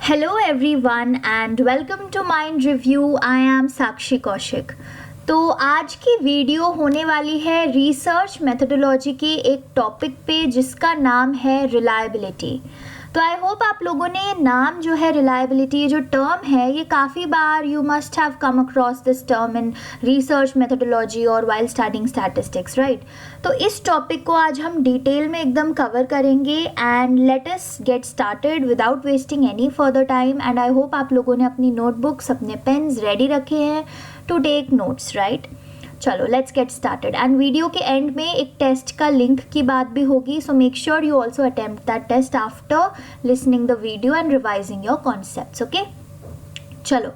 Hello everyone and welcome to Mind Review. I am साक्षी कौशिक। तो आज की वीडियो होने वाली है रिसर्च मेथोडोलॉजी के एक टॉपिक पे जिसका नाम है रिलायबिलिटी। तो आई होप आप लोगों ने ये नाम जो है रिलायबिलिटी, ये जो टर्म है, ये काफ़ी बार you must have come across this term in research methodology और वाइल स्टडिंग स्टैटिस्टिक्स, राइट। तो इस टॉपिक को आज हम डिटेल में एकदम कवर करेंगे and let us get started without wasting any further time. And I hope आप लोगों ने अपनी नोटबुक्स, अपने पेन्स रेडी रखे हैं टू टेक नोट्स, राइट। चलो let's get started. And video के एंड में एक टेस्ट का लिंक की बात भी होगी, so make sure you also attempt that test after listening the video and revising your concepts, okay. चलो,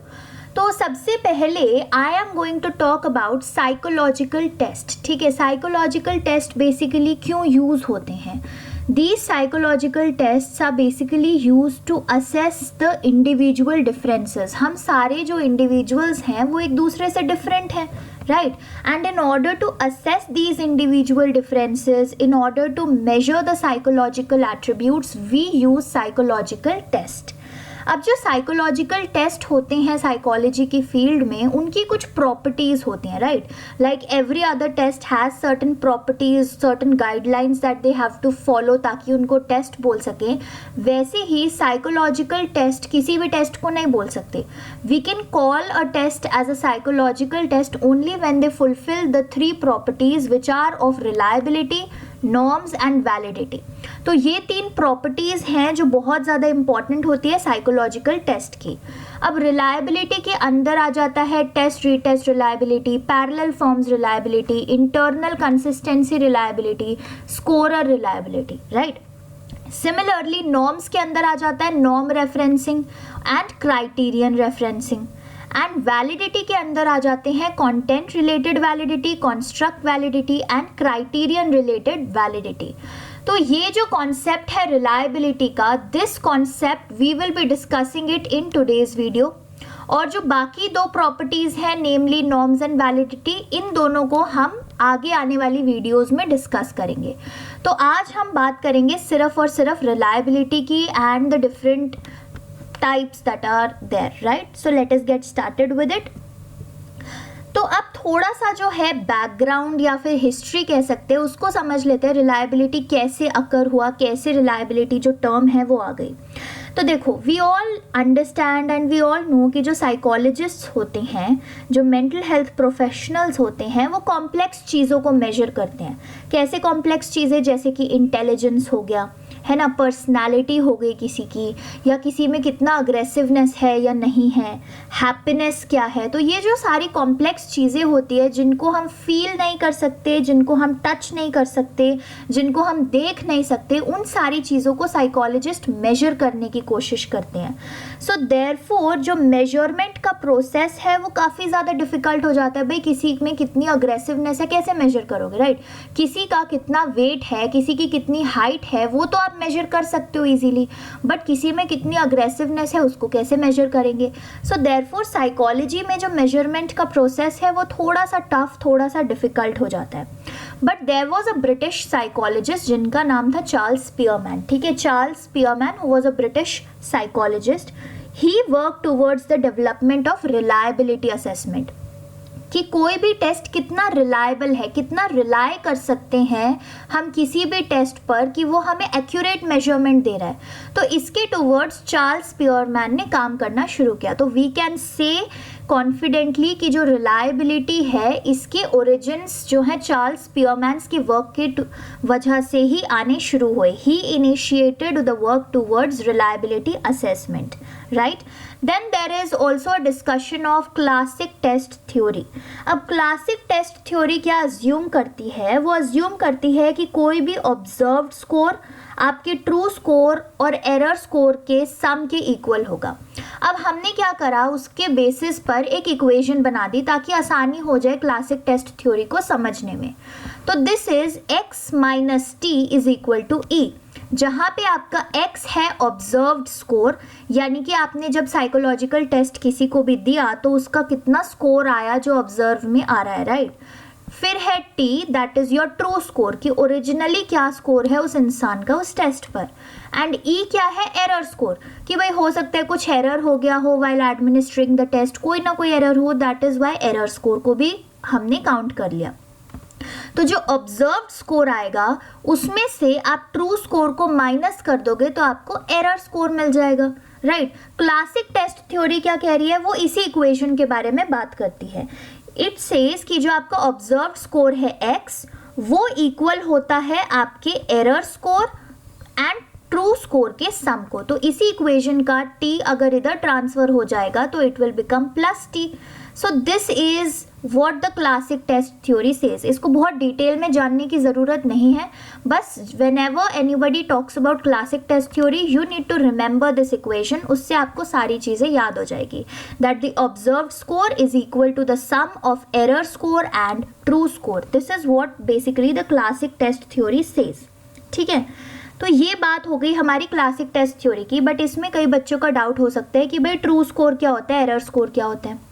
तो सबसे पहले I am going to talk about psychological test. ठीक है, साइकोलॉजिकल टेस्ट बेसिकली क्यों यूज़ होते हैं? These psychological tests are basically used to assess the individual differences. हम सारे जो individuals हैं वो एक दूसरे से different हैं, right? And in order to assess these individual differences, in order to measure the psychological attributes, we use psychological test. अब जो साइकोलॉजिकल टेस्ट होते हैं साइकोलॉजी की फील्ड में, उनकी कुछ प्रॉपर्टीज़ होती हैं, right. Like every other test has certain properties, certain guidelines that they have to follow ताकि उनको टेस्ट बोल सकें। वैसे ही साइकोलॉजिकल टेस्ट किसी भी टेस्ट को नहीं बोल सकते। We can call a test as a psychological test only when they fulfil the three properties which are of reliability, norms and validity. तो ये तीन प्रॉपर्टीज़ हैं जो बहुत ज़्यादा इंपॉर्टेंट होती है साइकोलॉजिकल टेस्ट की। अब रिलायबिलिटी के अंदर आ जाता है test retest reliability, parallel forms reliability, internal consistency reliability, scorer reliability, right. Similarly norms के अंदर आ जाता है norm referencing and criterion referencing. And validity के अंदर आ जाते हैं content related validity, construct validity and criterion related validity. तो ये जो कॉन्सेप्ट है रिलायबिलिटी का, this concept we will be discussing it in today's video. और जो बाकी दो प्रॉपर्टीज़ हैं, नेमली नॉर्म्स एंड वैलिडिटी, इन दोनों को हम आगे आने वाली वीडियोस में डिस्कस करेंगे। तो आज हम बात करेंगे सिर्फ और सिर्फ रिलायबिलिटी की and the different types that are there, right? So let us get started with it. तो अब थोड़ा सा जो है बैकग्राउंड या फिर हिस्ट्री कह सकते हैं, उसको समझ लेते हैं। रिलायबिलिटी कैसे अकर हुआ, कैसे रिलायबिलिटी जो टर्म है वो आ गई। तो देखो, we all understand and we all know कि जो साइकोलॉजिस्ट होते हैं, जो मेंटल हेल्थ प्रोफेशनल्स होते हैं, वो कॉम्प्लेक्स चीज़ों को मेजर करते हैं। कैसे कॉम्प्लेक्स चीज़ें? जैसे कि इंटेलिजेंस हो गया, है ना, पर्सनालिटी हो गई किसी की, या किसी में कितना अग्रेसिवनेस है या नहीं है, हैप्पीनेस क्या है। तो ये जो सारी कॉम्प्लेक्स चीज़ें होती है जिनको हम फील नहीं कर सकते, जिनको हम टच नहीं कर सकते, जिनको हम देख नहीं सकते, उन सारी चीज़ों को साइकोलॉजिस्ट मेजर करने की कोशिश करते हैं। सो देयरफॉर जो मेजरमेंट का प्रोसेस है वो काफ़ी ज़्यादा डिफ़िकल्ट हो जाता है। भाई किसी में कितनी अग्रेसिवनेस है कैसे मेजर करोगे, राइट। किसी का कितना वेट है, किसी की कितनी हाइट है, वो तो आप मेजर कर सकते हो इजीली, बट किसी में कितनी अग्रेसिवनेस है उसको कैसे मेजर करेंगे। सो देयरफॉर साइकोलॉजी में जो मेजरमेंट का प्रोसेस है वो थोड़ा सा टफ, थोड़ा सा डिफ़िकल्ट हो जाता है। But there was a British psychologist जिनका नाम था चार्ल्स स्पीयरमैन। ठीक है, Charles Spearman who was a British psychologist. He work towards the development of reliability assessment, कि कोई भी टेस्ट कितना रिलायबल है, कितना रिलाय कर सकते हैं हम किसी भी टेस्ट पर कि वो हमें एक्यूरेट मेजरमेंट दे रहा है। तो इसके टूवर्ड्स चार्ल्स स्पीयरमैन ने काम करना शुरू किया। तो वी कैन से कॉन्फिडेंटली कि जो रिलायबिलिटी है इसके ओरिजिन्स जो हैं चार्ल्स स्पीयरमैन की वर्क की वजह से ही आने शुरू हुए। He initiated the work towards reliability assessment, right. Then there is also a discussion of classic test theory. अब क्लासिक टेस्ट थ्योरी क्या अज्यूम करती है? वो अज्यूम करती है कि कोई भी ऑब्जर्व्ड स्कोर आपके ट्रू स्कोर और एरर स्कोर के सम के इक्वल होगा। अब हमने क्या करा, उसके बेसिस पर एक इक्वेशन बना दी ताकि आसानी हो जाए क्लासिक टेस्ट थ्योरी को समझने में। तो this is x minus T is equal to E, जहाँ पे आपका x है ऑब्जर्व्ड स्कोर, यानी कि आपने जब साइकोलॉजिकल टेस्ट किसी को भी दिया तो उसका कितना स्कोर आया जो ऑब्जर्व में आ रहा है, राइट। फिर है T, that is your true score, कि ओरिजिनली क्या स्कोर है उस इंसान का उस टेस्ट पर। एंड ई क्या है, एरर स्कोर, कि भाई हो सकता है कुछ एरर हो गया हो वाइल एडमिनिस्ट्रिंग द टेस्ट, कोई ना कोई एरर हो, that is why error score को भी हमने काउंट कर लिया। तो जो ऑब्जर्व्ड स्कोर आएगा उसमें से आप ट्रू स्कोर को माइनस कर दोगे तो आपको एरर स्कोर मिल जाएगा, राइट। क्लासिक टेस्ट थ्योरी क्या कह रही है, वो इसी इक्वेशन के बारे में बात करती है। इट सेज कि जो आपका ऑब्जर्व्ड स्कोर है x, वो इक्वल होता है आपके error score and true score के सम को। तो इसी इक्वेशन का t अगर इधर ट्रांसफर हो जाएगा तो it will become plus t। So this is what the classic test theory says. इसको बहुत डिटेल में जानने की ज़रूरत नहीं है, बस whenever anybody talks about classic test theory you need to remember this equation, उससे आपको सारी चीज़ें याद हो जाएगी। That the observed score is equal to the sum of error score and true score. This is what basically the classic test theory says, ठीक है। तो ये बात हो गई हमारी क्लासिक टेस्ट थ्योरी की, बट इसमें कई बच्चों का डाउट हो सकता है कि भाई ट्रू स्कोर क्या होता है, एरर स्कोर क्या होता है।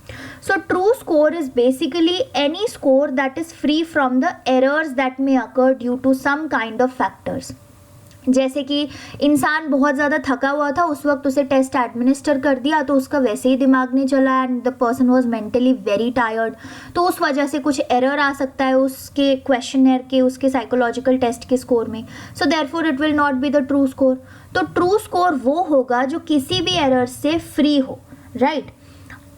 So true score is basically any score that is free from the errors that may occur due to some kind of factors. जैसे कि इंसान बहुत ज़्यादा थका हुआ था, उस वक्त उसे टेस्ट एडमिनिस्टर कर दिया तो उसका वैसे ही दिमाग नहीं चला and the person was mentally very tired, तो उस वजह से कुछ एरर आ सकता है उसके क्वेश्चनर के, उसके साइकोलॉजिकल टेस्ट के स्कोर में। So therefore it will not be the true score. तो ट्रू स्कोर वो होगा जो किसी भी एरर से फ्री हो, राइट।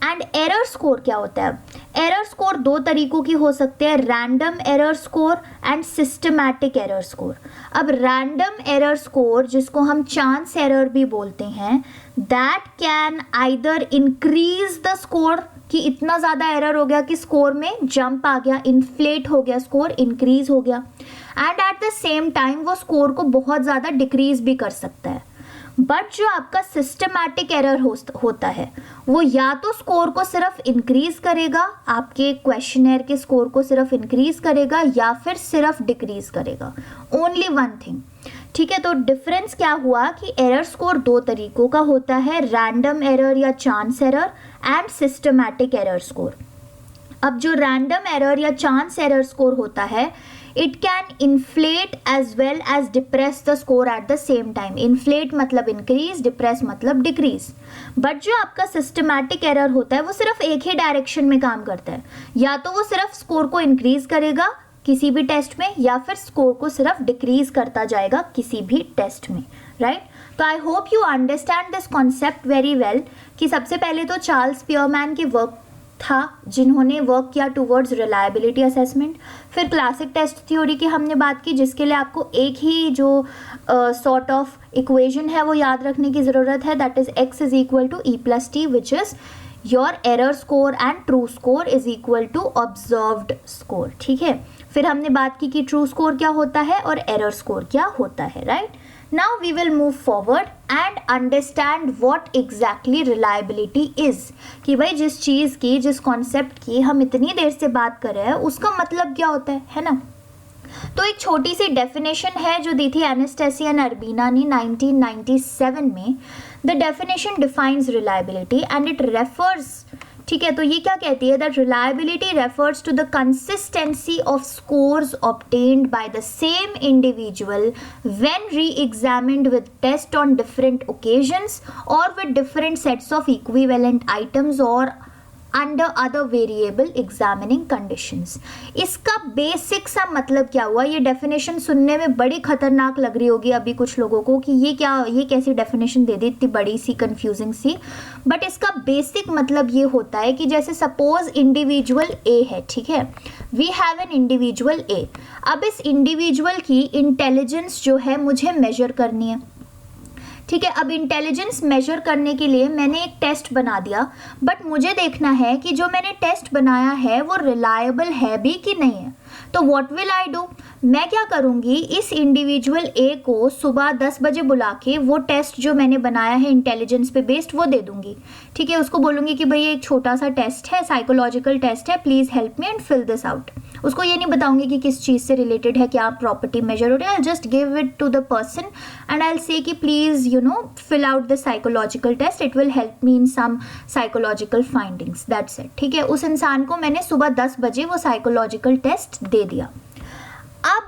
एंड एरर स्कोर क्या होता है, एरर स्कोर दो तरीकों की हो सकते हैं, random error score and systematic error score. अब रैंडम एरर स्कोर, जिसको हम चांस एरर भी बोलते हैं, that can either increase the score, कि इतना ज़्यादा एरर हो गया कि स्कोर में जंप आ गया, इन्फ्लेट हो गया, स्कोर इंक्रीज हो गया, and eight the same time वो स्कोर को बहुत ज़्यादा डिक्रीज भी कर सकता है। बट जो आपका सिस्टमैटिक एरर होता है वो या तो स्कोर को सिर्फ इंक्रीज करेगा, आपके क्वेश्चनर के स्कोर को सिर्फ इंक्रीज करेगा, या फिर सिर्फ डिक्रीज करेगा, ओनली वन थिंग, ठीक है। तो डिफरेंस क्या हुआ कि एरर स्कोर दो तरीकों का होता है, रैंडम एरर या chance error and systematic error score. अब जो रैंडम एरर या चांस एरर स्कोर होता है, it can inflate as well as depress the score at the same time. Inflate मतलब इंक्रीज, डिप्रेस मतलब डिक्रीज। बट जो आपका सिस्टमैटिक एरर होता है वो सिर्फ एक ही डायरेक्शन में काम करता है, या तो वो सिर्फ स्कोर को इंक्रीज करेगा किसी भी टेस्ट में, या फिर स्कोर को सिर्फ डिक्रीज करता जाएगा किसी भी टेस्ट में, राइट। तो I hope you understand this concept very well, कि सबसे पहले तो चार्ल्स पियरमैन के वर्क था जिन्होंने वर्क किया टूवर्ड्स रिलायबिलिटी असेसमेंट। फिर क्लासिक टेस्ट थ्योरी की हमने बात की, जिसके लिए आपको एक ही जो सॉर्ट ऑफ इक्वेशन है वो याद रखने की ज़रूरत है, that is x is equal to E plus T, which is your error score and true score is equal to observed score, ठीक है। फिर हमने बात की कि ट्रू स्कोर क्या होता है और एरर स्कोर क्या होता है, right. Now we will move forward and understand what exactly reliability is, कि भाई जिस चीज़ की, जिस कॉन्सेप्ट की हम इतनी देर से बात कर रहे हैं उसका मतलब क्या होता है ना। तो एक छोटी सी डेफिनेशन है जो दी थी एनास्टेसिया एंड अर्बीना ने 1997 में। The definition defines reliability and it refers, ठीक है, तो ये क्या कहती है, that reliability refers to the consistency of scores obtained by the same individual when re-examined with test on different occasions और with different sets of equivalent items और under other variable examining conditions. इसका basic सा मतलब क्या हुआ, ये definition सुनने में बड़ी खतरनाक लग रही होगी अभी कुछ लोगों को कि ये क्या, ये कैसी डेफिनेशन दे दी, इतनी बड़ी सी कंफ्यूजिंग सी, बट इसका बेसिक मतलब ये होता है कि जैसे सपोज इंडिविजुअल ए है, ठीक है, वी हैव एन इंडिविजुअल ए। अब इस इंडिविजुअल की इंटेलिजेंस जो है मुझे मेजर करनी है, ठीक है। अब इंटेलिजेंस मेजर करने के लिए मैंने एक टेस्ट बना दिया, बट मुझे देखना है कि जो मैंने टेस्ट बनाया है वो रिलायबल है भी कि नहीं है। तो व्हाट विल आई डू, मैं क्या करूँगी, इस इंडिविजुअल ए को सुबह 10 बजे बुला के वो टेस्ट जो मैंने बनाया है इंटेलिजेंस पे बेस्ड वो दे दूँगी, ठीक है। उसको बोलूँगी कि भाई एक छोटा सा टेस्ट है, साइकोलॉजिकल टेस्ट है, please help me and fill this out. उसको ये नहीं बताऊंगी कि किस चीज़ से रिलेटेड है, क्या प्रॉपर्टी मेजर हो रही है, I just give it to the person and I will say कि please you know fill out the psychological test, it will help me in some psychological findings, that's it, ठीक है। उस इंसान को मैंने सुबह 10 बजे वो साइकोलॉजिकल टेस्ट दे दिया। अब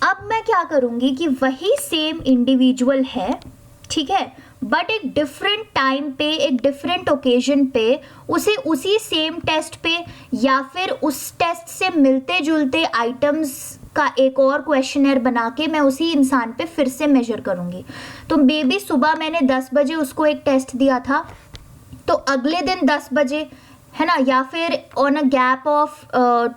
अब मैं क्या करूँगी कि वही सेम इंडिविजुअल है, ठीक है, बट एक डिफरेंट टाइम पे, एक डिफरेंट ओकेजन पे उसे उसी सेम टेस्ट पे या फिर उस टेस्ट से मिलते जुलते आइटम्स का एक और क्वेश्चनर बना के मैं उसी इंसान पे फिर से मेजर करूँगी। तो बेबी सुबह मैंने 10 बजे उसको एक टेस्ट दिया था, तो अगले दिन 10 बजे, है ना, या फिर on a gap of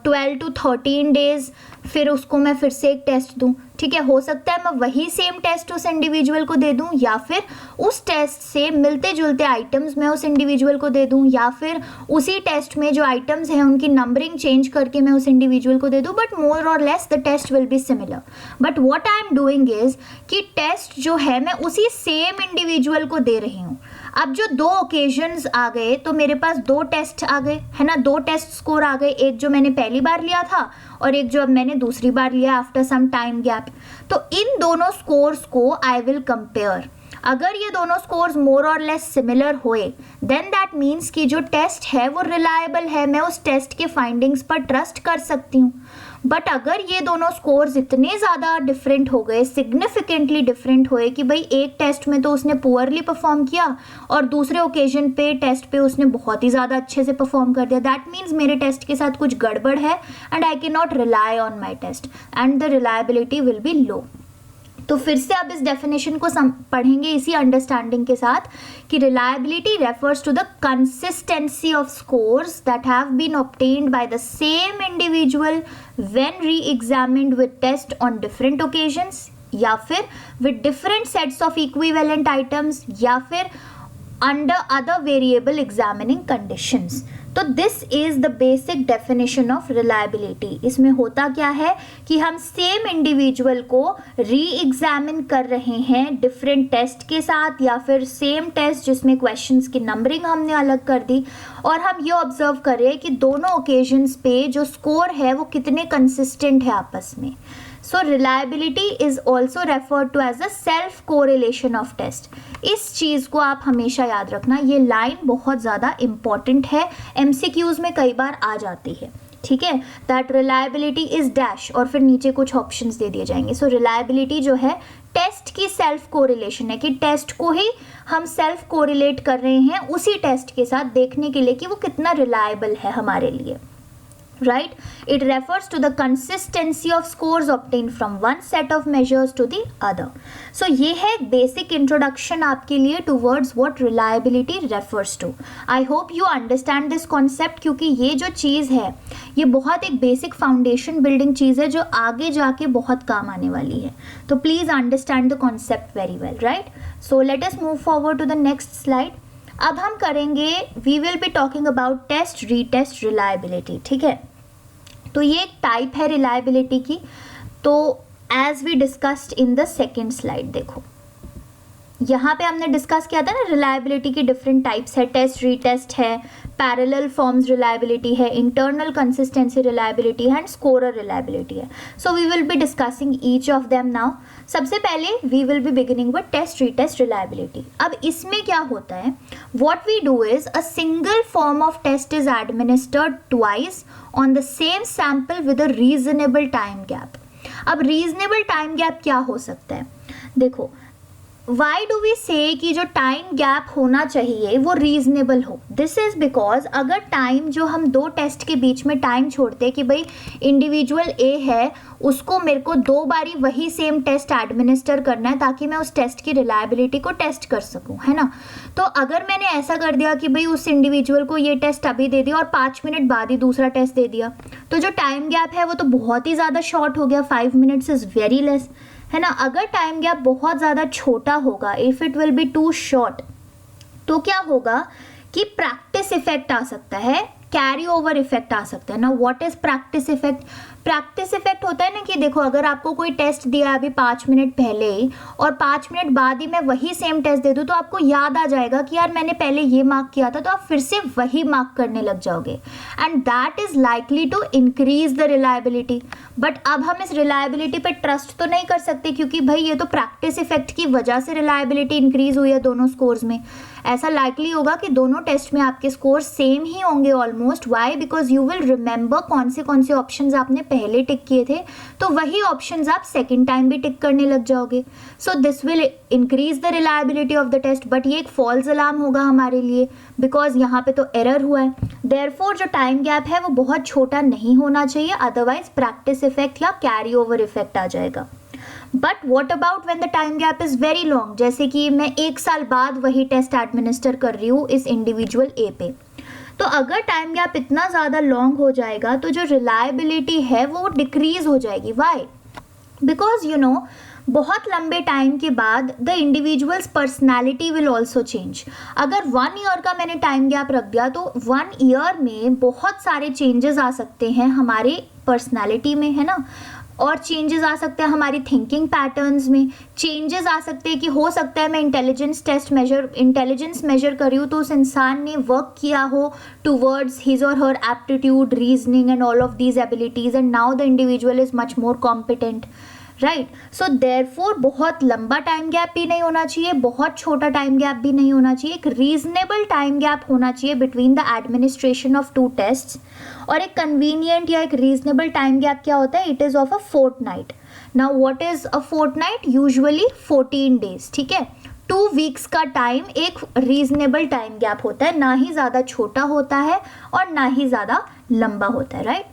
12 to 13 days फिर उसको मैं फिर से एक टेस्ट दूं, ठीक है। हो सकता है मैं वही सेम टेस्ट उस इंडिविजुअल को दे दूं, या फिर उस टेस्ट से मिलते जुलते आइटम्स मैं उस इंडिविजुअल को दे दूं, या फिर उसी टेस्ट में जो आइटम्स हैं उनकी नंबरिंग चेंज करके मैं उस इंडिविजुअल को दे दूं, बट मोर और less the test will be similar. But what I am doing is कि टेस्ट जो है मैं उसी सेम इंडिविजुअल को दे रही हूँ। अब जो दो ओकेजन्स आ गए तो मेरे पास दो टेस्ट आ गए, है ना, दो टेस्ट स्कोर आ गए, एक जो मैंने पहली बार लिया था और एक जो अब मैंने दूसरी बार लिया आफ्टर सम टाइम गैप। तो इन दोनों स्कोर्स को आई विल कंपेयर। अगर ये दोनों स्कोर्स मोर और लेस सिमिलर हुए देन दैट मीन्स कि जो टेस्ट है वो रिलायबल है, मैं उस टेस्ट के फाइंडिंग्स पर ट्रस्ट कर सकती हूँ। बट अगर ये दोनों स्कोर्स इतने ज़्यादा डिफरेंट हो गए, सिग्निफिकेंटली डिफरेंट हुए कि भाई एक टेस्ट में तो उसने पुअरली परफॉर्म किया और दूसरे ओकेजन पे टेस्ट पे उसने बहुत ही ज़्यादा अच्छे से परफॉर्म कर दिया, दैट मीन्स मेरे टेस्ट के साथ कुछ गड़बड़ है and I can not rely on my test and the reliability will be low. तो फिर से अब इस डेफिनेशन को पढ़ेंगे इसी अंडरस्टैंडिंग के साथ कि reliability refers to the consistency of scores that have been obtained by the same individual when re-examined with test on different occasions, या फिर with different sets of equivalent items, या फिर under other variable examining conditions. तो this is the basic definition of reliability. इसमें होता क्या है कि हम सेम इंडिविजुअल को री एग्जामिन कर रहे हैं डिफरेंट टेस्ट के साथ, या फिर सेम टेस्ट जिसमें क्वेश्चंस की नंबरिंग हमने अलग कर दी, और हम ये ऑब्जर्व कर रहे हैं कि दोनों ओकेजन्स पे जो स्कोर है वो कितने कंसिस्टेंट है आपस में। So reliability is also referred to as a self correlation of test। इस चीज़ को आप हमेशा याद रखना, ये लाइन बहुत ज़्यादा इम्पॉर्टेंट है, MCQs में कई बार आ जाती है, ठीक है। दैट रिलायबिलिटी इज डैश और फिर नीचे कुछ ऑप्शंस दे दिए जाएंगे। सो रिलायबिलिटी जो है टेस्ट की सेल्फ कोरिलेशन है, कि टेस्ट को ही हम सेल्फ कोरिलेट कर रहे हैं उसी टेस्ट के साथ देखने के लिए कि वो कितना रिलायबल है हमारे लिए, right? It refers to the consistency of scores obtained from one set of measures to the other. So ये है basic introduction आपके लिए towards what reliability refers to. I hope you understand this concept, क्योंकि ये जो चीज़ है ये बहुत एक basic foundation building चीज़ है जो आगे जाके बहुत काम आने वाली है। तो please understand the concept very well, right? So let us move forward to the next slide. अब हम करेंगे we will be talking about test retest reliability, ठीक है। तो ये एक टाइप है रिलायबिलिटी की। तो as we discussed in the second slide, देखो यहाँ पे हमने डिस्कस किया था ना रिलायबिलिटी की डिफरेंट टाइप्स है, टेस्ट रीटेस्ट है, पैरेलल फॉर्म्स रिलायबिलिटी है, इंटरनल कंसिस्टेंसी रिलायबिलिटी है एंड स्कोरर रिलायबिलिटी है। So we will be discussing each of them now. सबसे पहले we will be beginning with test retest reliability. अब इसमें क्या होता है, what we do is a single form of test is administered twice on the same sample with a reasonable time gap. अब reasonable time gap क्या हो सकता है, देखो वाई डू वी से कि जो टाइम गैप होना चाहिए वो रीजनेबल हो। दिस इज बिकॉज अगर टाइम जो हम दो टेस्ट के बीच में टाइम छोड़ते हैं कि भाई इंडिविजुअल ए है उसको मेरे को दो बारी वही सेम टेस्ट एडमिनिस्टर करना है ताकि मैं उस टेस्ट की रिलायबिलिटी को टेस्ट कर सकूं, है ना। तो अगर मैंने ऐसा कर दिया कि भाई उस इंडिविजुअल को ये टेस्ट अभी दे दिया और 5 मिनट बाद ही दूसरा टेस्ट दे दिया, तो जो टाइम गैप है वो तो बहुत ही ज़्यादा शॉर्ट हो गया। 5 मिनट्स इज़ वेरी लेस, है ना। अगर टाइम गैप बहुत ज़्यादा छोटा होगा, if it will be too short, तो क्या होगा कि प्रैक्टिस इफेक्ट आ सकता है, कैरी ओवर इफेक्ट आ सकता है ना। What is practice effect? Practice effect होता है ना कि देखो अगर आपको कोई टेस्ट दिया है अभी 5 मिनट पहले ही और 5 मिनट बाद ही मैं वही सेम टेस्ट दे दूँ तो आपको याद आ जाएगा कि यार मैंने पहले ये मार्क किया था, तो आप फिर से वही मार्क करने लग जाओगे and that is likely to increase the reliability. But अब हम इस रिलायबिलिटी पे ट्रस्ट तो नहीं कर सकते क्योंकि भाई ये तो प्रैक्टिस इफेक्ट की वजह से रिलायबिलिटी इंक्रीज हुई है दोनों स्कोर्स में। ऐसा लाइकली होगा कि दोनों टेस्ट में आपके स्कोर सेम ही होंगे almost. Why? Because you will remember कौन से ऑप्शंस आपने पहले टिक किए थे, तो वही ऑप्शंस आप सेकेंड टाइम भी टिक करने लग जाओगे. So this will increase the reliability of the test. But ये एक फॉल्स अलार्म होगा हमारे लिए, बिकॉज यहाँ पे तो एरर हुआ है. देयरफॉर जो टाइम गैप है वो बहुत छोटा नहीं होना चाहिए, अदरवाइज प्रैक्टिस इफेक्ट या कैरी ओवर इफेक्ट आ जाएगा. But what about when the time gap is very long, जैसे कि मैं 1 साल बाद वही टेस्ट एडमिनिस्टर कर रही हूँ इस इंडिविजुअल ए पे. तो अगर टाइम गैप इतना ज़्यादा लॉन्ग हो जाएगा तो जो रिलायबिलिटी है वो डिक्रीज हो जाएगी. वाई? बिकॉज यू नो बहुत लंबे टाइम के बाद the individuals personality will also change. अगर 1 ईयर का मैंने टाइम गैप रख दिया तो 1 ईयर में बहुत सारे चेंजेस आ सकते हैं हमारे पर्सनैलिटी में, है ना. और चेंजेस आ सकते हैं हमारी थिंकिंग पैटर्न्स में. चेंजेस आ सकते हैं कि हो सकता है मैं इंटेलिजेंस मेजर कर रही हूँ तो उस इंसान ने वर्क किया हो टूवर्ड्स हिज और her aptitude, reasoning and all of these abilities, and now the individual is much more competent. Right. So therefore बहुत लंबा टाइम गैप भी नहीं होना चाहिए, बहुत छोटा टाइम गैप भी नहीं होना चाहिए. एक रीजनेबल टाइम गैप होना चाहिए between the administration of 2 tests. और एक कन्वीनियंट या एक रीजनेबल टाइम गैप क्या होता है? It is of a fortnight. Now what is a fortnight? Usually 14 days. ठीक है, 2 वीक्स का टाइम एक रीजनेबल टाइम गैप होता है, ना ही ज़्यादा छोटा होता है और ना ही ज़्यादा लंबा होता है. राइट.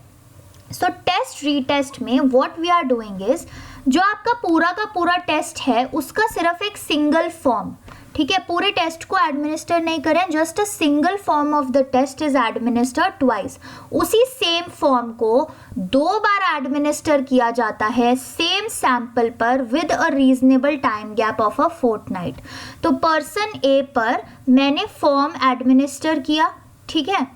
सो टेस्ट रीटेस्ट में what we are doing is, जो आपका पूरा का पूरा टेस्ट है उसका सिर्फ एक सिंगल फॉर्म, ठीक है, पूरे टेस्ट को एडमिनिस्टर नहीं करें, just a single form of the test is administered twice. उसी सेम फॉर्म को 2 बार एडमिनिस्टर किया जाता है सेम सैंपल पर with a reasonable time gap of a fortnight. तो पर्सन ए पर मैंने फॉर्म एडमिनिस्टर किया, ठीक है,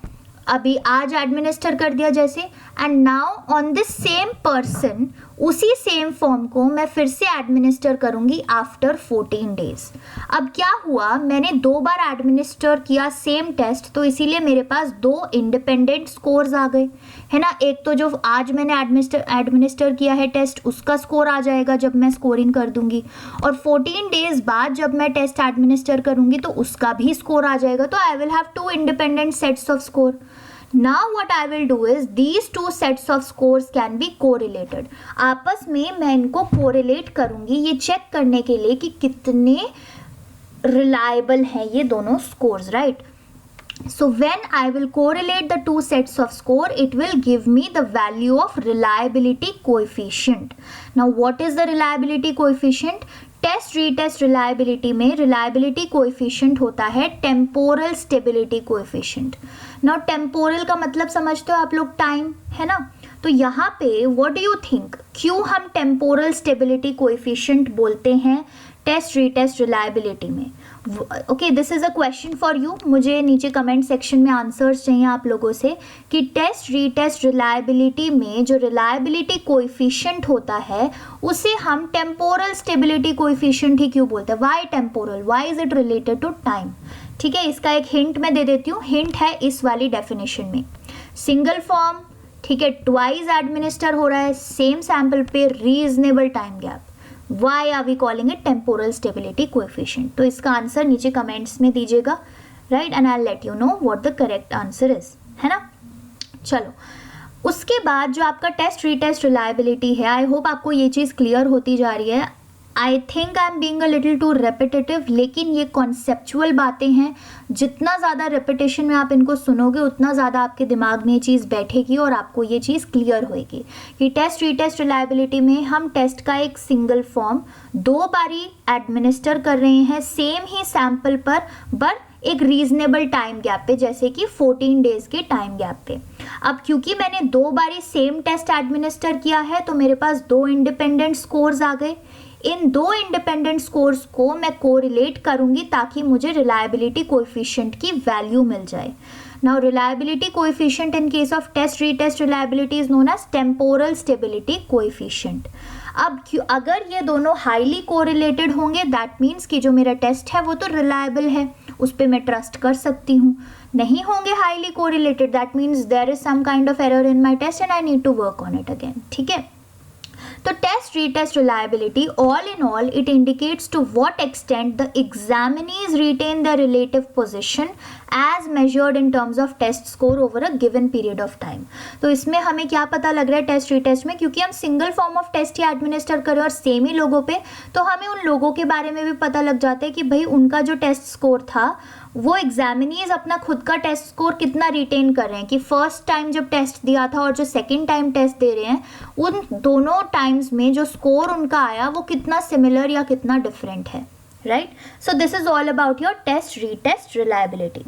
अभी आज एडमिनिस्टर कर दिया जैसे, and now on this same person उसी सेम फॉर्म को मैं फिर से एडमिनिस्टर करूंगी आफ्टर 14 डेज. अब क्या हुआ, मैंने 2 बार एडमिनिस्टर किया सेम टेस्ट, तो इसीलिए मेरे पास 2 इंडिपेंडेंट स्कोर्स आ गए, है ना. एक तो जो आज मैंने एडमिनिस्टर किया है टेस्ट उसका स्कोर आ जाएगा जब मैं स्कोरिंग कर दूंगी, और 14 डेज बाद जब मैं टेस्ट एडमिनिस्टर करूंगी तो उसका भी स्कोर आ जाएगा. तो I will have 2 independent sets off score. Now what I will do is these 2 sets of scores can be correlated. आपस में मैं इनको correlate करूंगी ये चेक करने के लिए कि कितने reliable हैं ये दोनों scores, right? So when I will correlate the 2 sets of score, it will give me the value of reliability coefficient. Now what is the reliability coefficient? Test retest reliability में reliability coefficient होता है temporal stability coefficient. Now temporal का मतलब समझते हो आप लोग, time, है ना. तो यहाँ पे व्हाट डू यू थिंक, क्यों हम टेम्पोरल स्टेबिलिटी कोएफिशिएंट बोलते हैं टेस्ट रीटेस्ट रिलायबिलिटी में? Okay, this is a question for you. मुझे नीचे कमेंट सेक्शन में आंसर्स चाहिए आप लोगों से कि टेस्ट रीटेस्ट रिलायबिलिटी में जो रिलायबिलिटी कोएफिशिएंट होता है उसे हम टेम्पोरल स्टेबिलिटी कोएफिशिएंट ही क्यों बोलते हैं? Why temporal? Why is it related to time? ठीक है, इसका एक हिंट मैं दे देती हूँ. हिंट है इस वाली डेफिनेशन में, सिंगल फॉर्म, ठीक है, ट्वाइस एडमिनिस्टर हो रहा है सेम सैंपल पे, reasonable time gap. Why are we calling it temporal stability coefficient? तो इसका आंसर नीचे कमेंट्स में दीजिएगा, right, and I let you know what the correct answer is, है ना. चलो, उसके बाद जो आपका टेस्ट रीटेस्ट रिलायबिलिटी है, आई होप आपको ये चीज़ क्लियर होती जा रही है. I think I am being a little too repetitive, लेकिन ये कॉन्सेप्चुअल बातें हैं. जितना ज़्यादा रेपिटेशन में आप इनको सुनोगे उतना ज़्यादा आपके दिमाग में ये चीज़ बैठेगी और आपको ये चीज़ क्लियर होएगी कि टेस्ट रीटेस्ट रिलायबिलिटी में हम टेस्ट का एक सिंगल फॉर्म 2 बारी एडमिनिस्टर कर रहे हैं सेम ही सैंपल पर, बट एक रीजनेबल टाइम गैप पे, जैसे कि 14 डेज के टाइम गैप पे. अब क्योंकि मैंने 2 बारी सेम टेस्ट एडमिनिस्टर किया है तो मेरे पास 2 इंडिपेंडेंट स्कोर्स आ गए. इन 2 इंडिपेंडेंट स्कोर्स को मैं कोरिलेट करूंगी ताकि मुझे रिलायबिलिटी कोएफिशिएंट की वैल्यू मिल जाए. Now reliability coefficient in case of test retest reliability is known as temporal stability coefficient. अब अगर ये दोनों हाईली कोरिलेटेड होंगे दैट मीन्स कि जो मेरा टेस्ट है वो तो रिलायबल है, उस पर मैं ट्रस्ट कर सकती हूँ. नहीं होंगे highly correlated that means there is some kind of error in my test and I need to work on it again. ठीक है, तो test test retest reliability, all in all, it indicates to what extent the examinees retain their relative position as measured in terms of test score over a given period of time. तो इसमें हमें क्या पता लग रहा है test retest में, क्योंकि हम सिंगल फॉर्म ऑफ टेस्ट ही एडमिनिस्टर करें और सेम ही लोगों पे, तो हमें उन लोगों के बारे में भी पता लग जाता है कि भाई उनका जो टेस्ट स्कोर था वो एग्जामिनीज अपना खुद का टेस्ट स्कोर कितना रिटेन कर रहे हैं, कि फर्स्ट टाइम जब टेस्ट दिया था और जो सेकेंड टाइम टेस्ट दे रहे हैं उन दोनों टाइम्स में जो स्कोर उनका आया वो कितना सिमिलर या कितना डिफरेंट है, right. So this is all about your test retest reliability.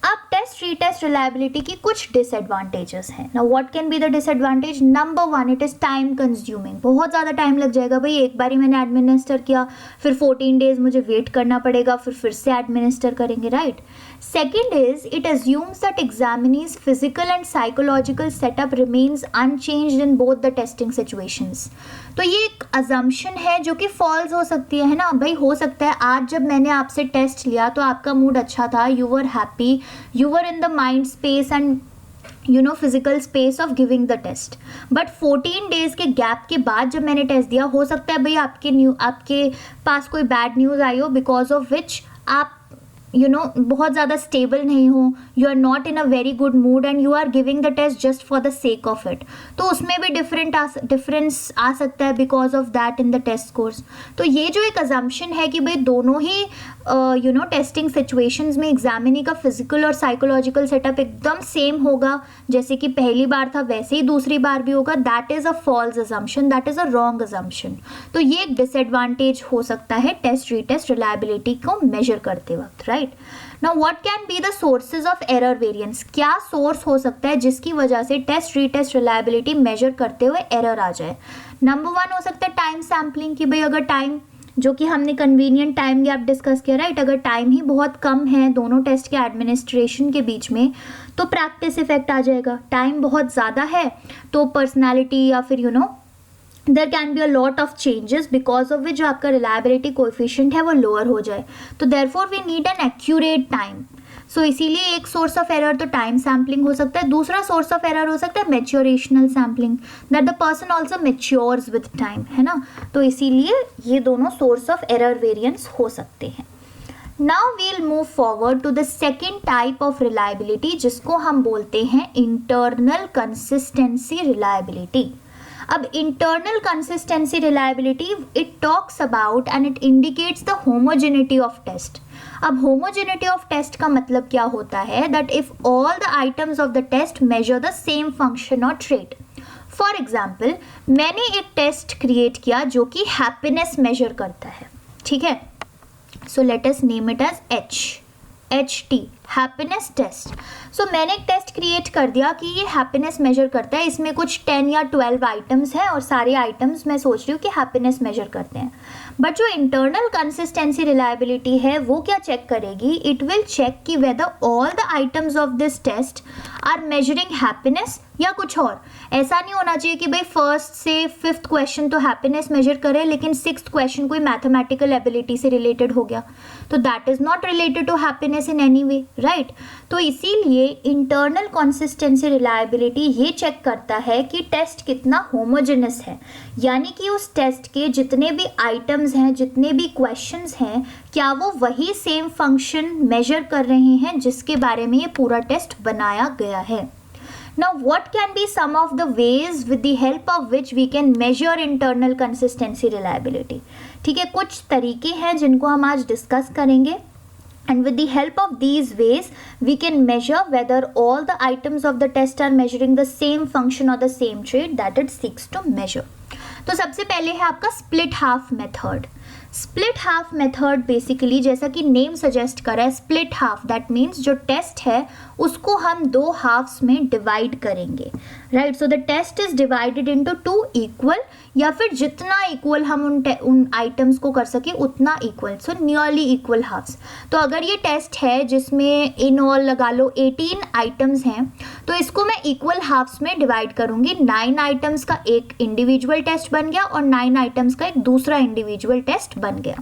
अब टेस्ट रीटेस्ट रिलायबिलिटी की कुछ डिसएडवांटेजेस हैं. Now what can be the disadvantage? Number 1, it is time consuming. बहुत ज़्यादा टाइम लग जाएगा भाई, एक बार ही मैंने एडमिनिस्टर किया, फिर 14 डेज मुझे वेट करना पड़ेगा, फिर से एडमिनिस्टर करेंगे, right. Second is it assumes that examinees physical and psychological setup remains unchanged in both the testing situations. तो ये एक अजम्पशन है जो कि फॉल्स हो सकती है ना भाई. हो सकता है आज जब मैंने आपसे टेस्ट लिया तो आपका मूड अच्छा था, you were happy, you were in the mind space and physical space of giving the test, but 14 days के गैप के बाद जब मैंने टेस्ट दिया, हो सकता है भाई आपके पास कोई बैड न्यूज़ आई हो, बिकॉज ऑफ विच आप बहुत ज़्यादा स्टेबल नहीं हो, you are not in a very good mood and you are giving the test just for the sake of it. तो उसमें भी डिफरेंस आ सकता है because of that in the test scores. तो ये जो एक अजम्पशन है कि भाई दोनों ही टेस्टिंग सिचुएशंस में एग्जामिनी का फिजिकल और साइकोलॉजिकल सेटअप एकदम सेम होगा, जैसे कि पहली बार था वैसे ही दूसरी बार भी होगा, that is a false assumption, that is a wrong assumption. तो ये एक डिसएडवांटेज हो सकता है टेस्ट रीटेस्ट रिलायबिलिटी को मेजर करते वक्त, right. Now what can be the sources of error variance? क्या सोर्स हो सकता है जिसकी वजह से टेस्ट रीटेस्ट रिलायबिलिटी मेजर करते हुए एरर आ जाए? नंबर 1 हो सकता है टाइम सैम्पलिंग, कि भाई अगर टाइम जो कि हमने कन्वीनियंट टाइम गैप डिस्कस किया, राइट, अगर टाइम ही बहुत कम है दोनों टेस्ट के एडमिनिस्ट्रेशन के बीच में तो प्रैक्टिस इफेक्ट आ जाएगा. टाइम बहुत ज़्यादा है तो पर्सनैलिटी या फिर there can be a lot of changes because of which जो आपका रिलायबिलिटी कोएफिशिएंट है वो लोअर हो जाए. तो therefore we need an accurate time. So इसीलिए एक सोर्स ऑफ एरर तो टाइम सैम्पलिंग हो सकता है. दूसरा सोर्स ऑफ एरर हो सकता है maturational sampling, that the person also matures with time, है ना. तो इसीलिए ये दोनों सोर्स ऑफ एरर वेरिएंस हो सकते हैं. Now we'll move forward to the second type of reliability, जिसको हम बोलते हैं इंटरनल कंसिस्टेंसी रिलायबिलिटी. अब internal consistency reliability it talks about and it indicates the homogeneity of test. अब होमोजेनिटी ऑफ टेस्ट का मतलब क्या होता है? That if all the items of the test measure the same function और trait. For example, मैंने एक test create किया जो कि हैप्पीनेस मेजर करता है, ठीक है. So let us name it as HT, happiness test. So मैंने एक टेस्ट क्रिएट कर दिया कि ये हैप्पीनेस मेजर करता है. इसमें कुछ 10 या 12 आइटम्स हैं और सारे आइटम्स मैं सोच रही हूँ कि हैप्पीनेस मेजर करते हैं. बट जो इंटरनल कंसिस्टेंसी रिलायबिलिटी है वो क्या चेक करेगी? इट विल चेक कि whether all the items of this test are measuring happiness या कुछ और. ऐसा नहीं होना चाहिए कि भाई फर्स्ट से 5th क्वेश्चन तो हैप्पीनेस मेजर करे लेकिन 6th क्वेश्चन कोई मैथमेटिकल एबिलिटी से रिलेटेड हो गया, तो that is not related to happiness in any way, right. तो इसीलिए इंटरनल कंसिस्टेंसी रिलायबिलिटी ये चेक करता है कि टेस्ट कितना होमोजेनस है, यानी कि उस टेस्ट के जितने भी आइटम्स हैं, जितने भी क्वेश्चंस हैं, क्या वो वही सेम फंक्शन मेजर कर रहे हैं जिसके बारे में ये पूरा टेस्ट बनाया गया है. Now what can be some of the ways with the help of which we can measure internal consistency reliability? ठीक है, कुछ तरीके हैं जिनको हम आज डिस्कस करेंगे. And with the help of these ways, we can measure whether all the items of the test are measuring the same function or the same trait that it seeks to measure. तो सबसे पहले है आपका split half method. Split half method basically जैसा कि name suggest कर रहा है, स्प्लिट हाफ, दैट मीन्स जो टेस्ट है उसको हम 2 हाफ्स में डिवाइड करेंगे, right. So the test is divided into 2 equal, या फिर जितना इक्वल हम उन आइटम्स को कर सके उतना equal, so nearly equal halves. तो अगर ये टेस्ट है जिसमें इन ऑल लगा लो 18 आइटम्स हैं, तो इसको मैं इक्वल हाफ्स में डिवाइड करूँगी. 9 आइटम्स का एक इंडिविजुअल टेस्ट बन गया और 9 आइटम्स का एक दूसरा इंडिविजुअल टेस्ट बन गया.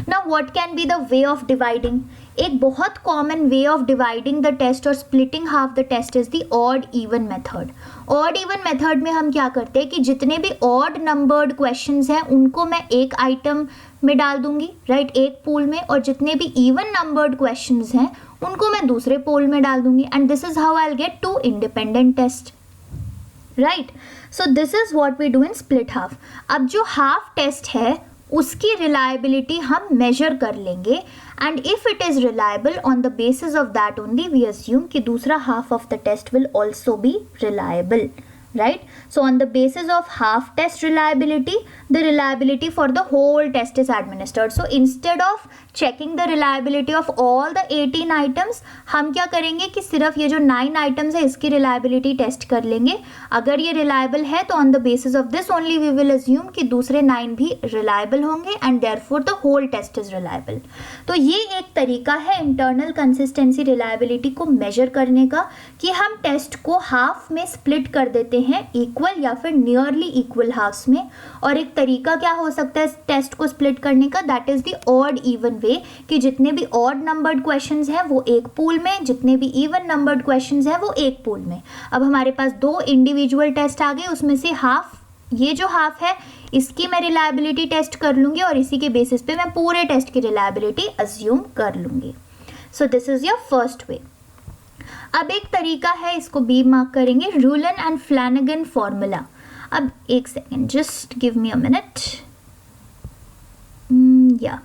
Now what can be the way of dividing? एक बहुत common way of dividing the test और splitting half the test is the odd even method. Odd even method में हम क्या करते हैं कि जितने भी ऑड नंबर्ड क्वेश्चंस हैं उनको मैं एक आइटम में डाल दूंगी, राइट, एक पूल में, और जितने भी इवन नंबर्ड क्वेश्चंस हैं उनको मैं दूसरे पोल में डाल दूंगी, and this is how I will get 2 independent test, right. So this is what we do in split half. अब जो हाफ टेस्ट है उसकी रिलायबिलिटी हम मेजर कर लेंगे, and if it is reliable on the basis of that only we assume कि दूसरा half of the test will also be reliable, right? So on the basis of half test reliability, the reliability for the whole test is administered. So instead of checking the reliability of all the 18 items, हम क्या करेंगे कि सिर्फ ये जो 9 items है इसकी reliability test कर लेंगे। अगर ये reliable है तो on the basis of this only we will assume कि दूसरे 9 भी reliable होंगे, and therefore the whole test is reliable. तो ये एक तरीका है internal consistency reliability को measure करने का कि हम टेस्ट को हाफ में स्प्लिट कर देते हैं, इक्वल या फिर नियरली इक्वल हाफ्स में। और एक तरीका क्या हो सकता है टेस्ट को स्प्लिट करने का, that is the odd even way, कि जितने भी ऑड नंबर्ड क्वेश्चंस हैं वो एक पूल में, जितने भी इवन नंबर्ड क्वेश्चंस हैं वो एक पूल में। अब हमारे पास 2 इंडिविजुअल टेस्ट आ गए, उसमें से हाफ, ये जो हाफ है इसकी मैं रिलायबिलिटी टेस्ट कर लूंगी और इसी के बेसिस पे मैं पूरे टेस्ट की रिलायबिलिटी अज्यूम कर लूंगी। सो this is your first way. अब एक तरीका है, इसको बी मार्क करेंगे, रूलन एंड फ्लैनेगन फॉर्मूला। अब एक second, just give me a minute. या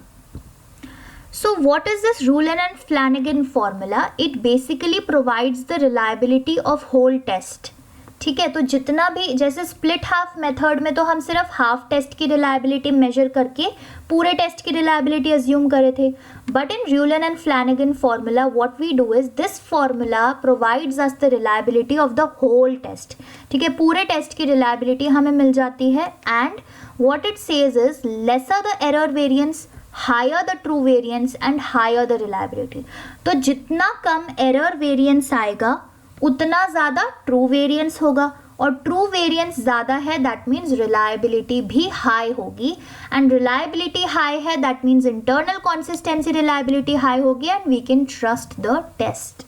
so what is this Rulon and Flanagan formula? It basically provides the reliability of whole test. ठीक है, तो जितना भी, जैसे स्प्लिट हाफ मेथड में तो हम सिर्फ हाफ टेस्ट की रिलायबिलिटी मेजर करके पूरे टेस्ट की रिलायबिलिटी अज्यूम करे थे, but in Rulon and Flanagan formula what we do is this formula provides us the reliability of the whole test. ठीक है, पूरे टेस्ट की रिलायबिलिटी हमें मिल जाती है, and what it says is lesser the error variance, higher the true variance and higher the reliability. तो जितना कम एरर वेरिएंस आएगा उतना ज़्यादा ट्रू वेरिएंस होगा, और ट्रू वेरिएंस ज़्यादा है दैट मीन्स रिलायबिलिटी भी हाई होगी, एंड रिलायबिलिटी हाई है that means internal consistency reliability high होगी, and we can trust the test,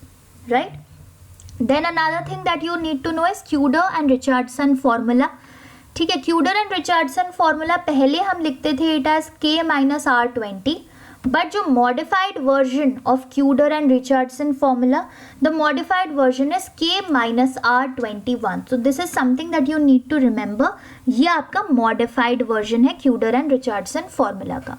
right. Then another thing that you need to know is Kuder and Richardson formula. ठीक है, क्यूडर and Richardson formula पहले हम लिखते थे it as K-R20, but जो modified version of Kuder and Richardson formula, the modified version is K-R21. So this is something that you need to remember. ये आपका modified version है क्यूडर एंड रिचर्डसन फॉर्मूला का।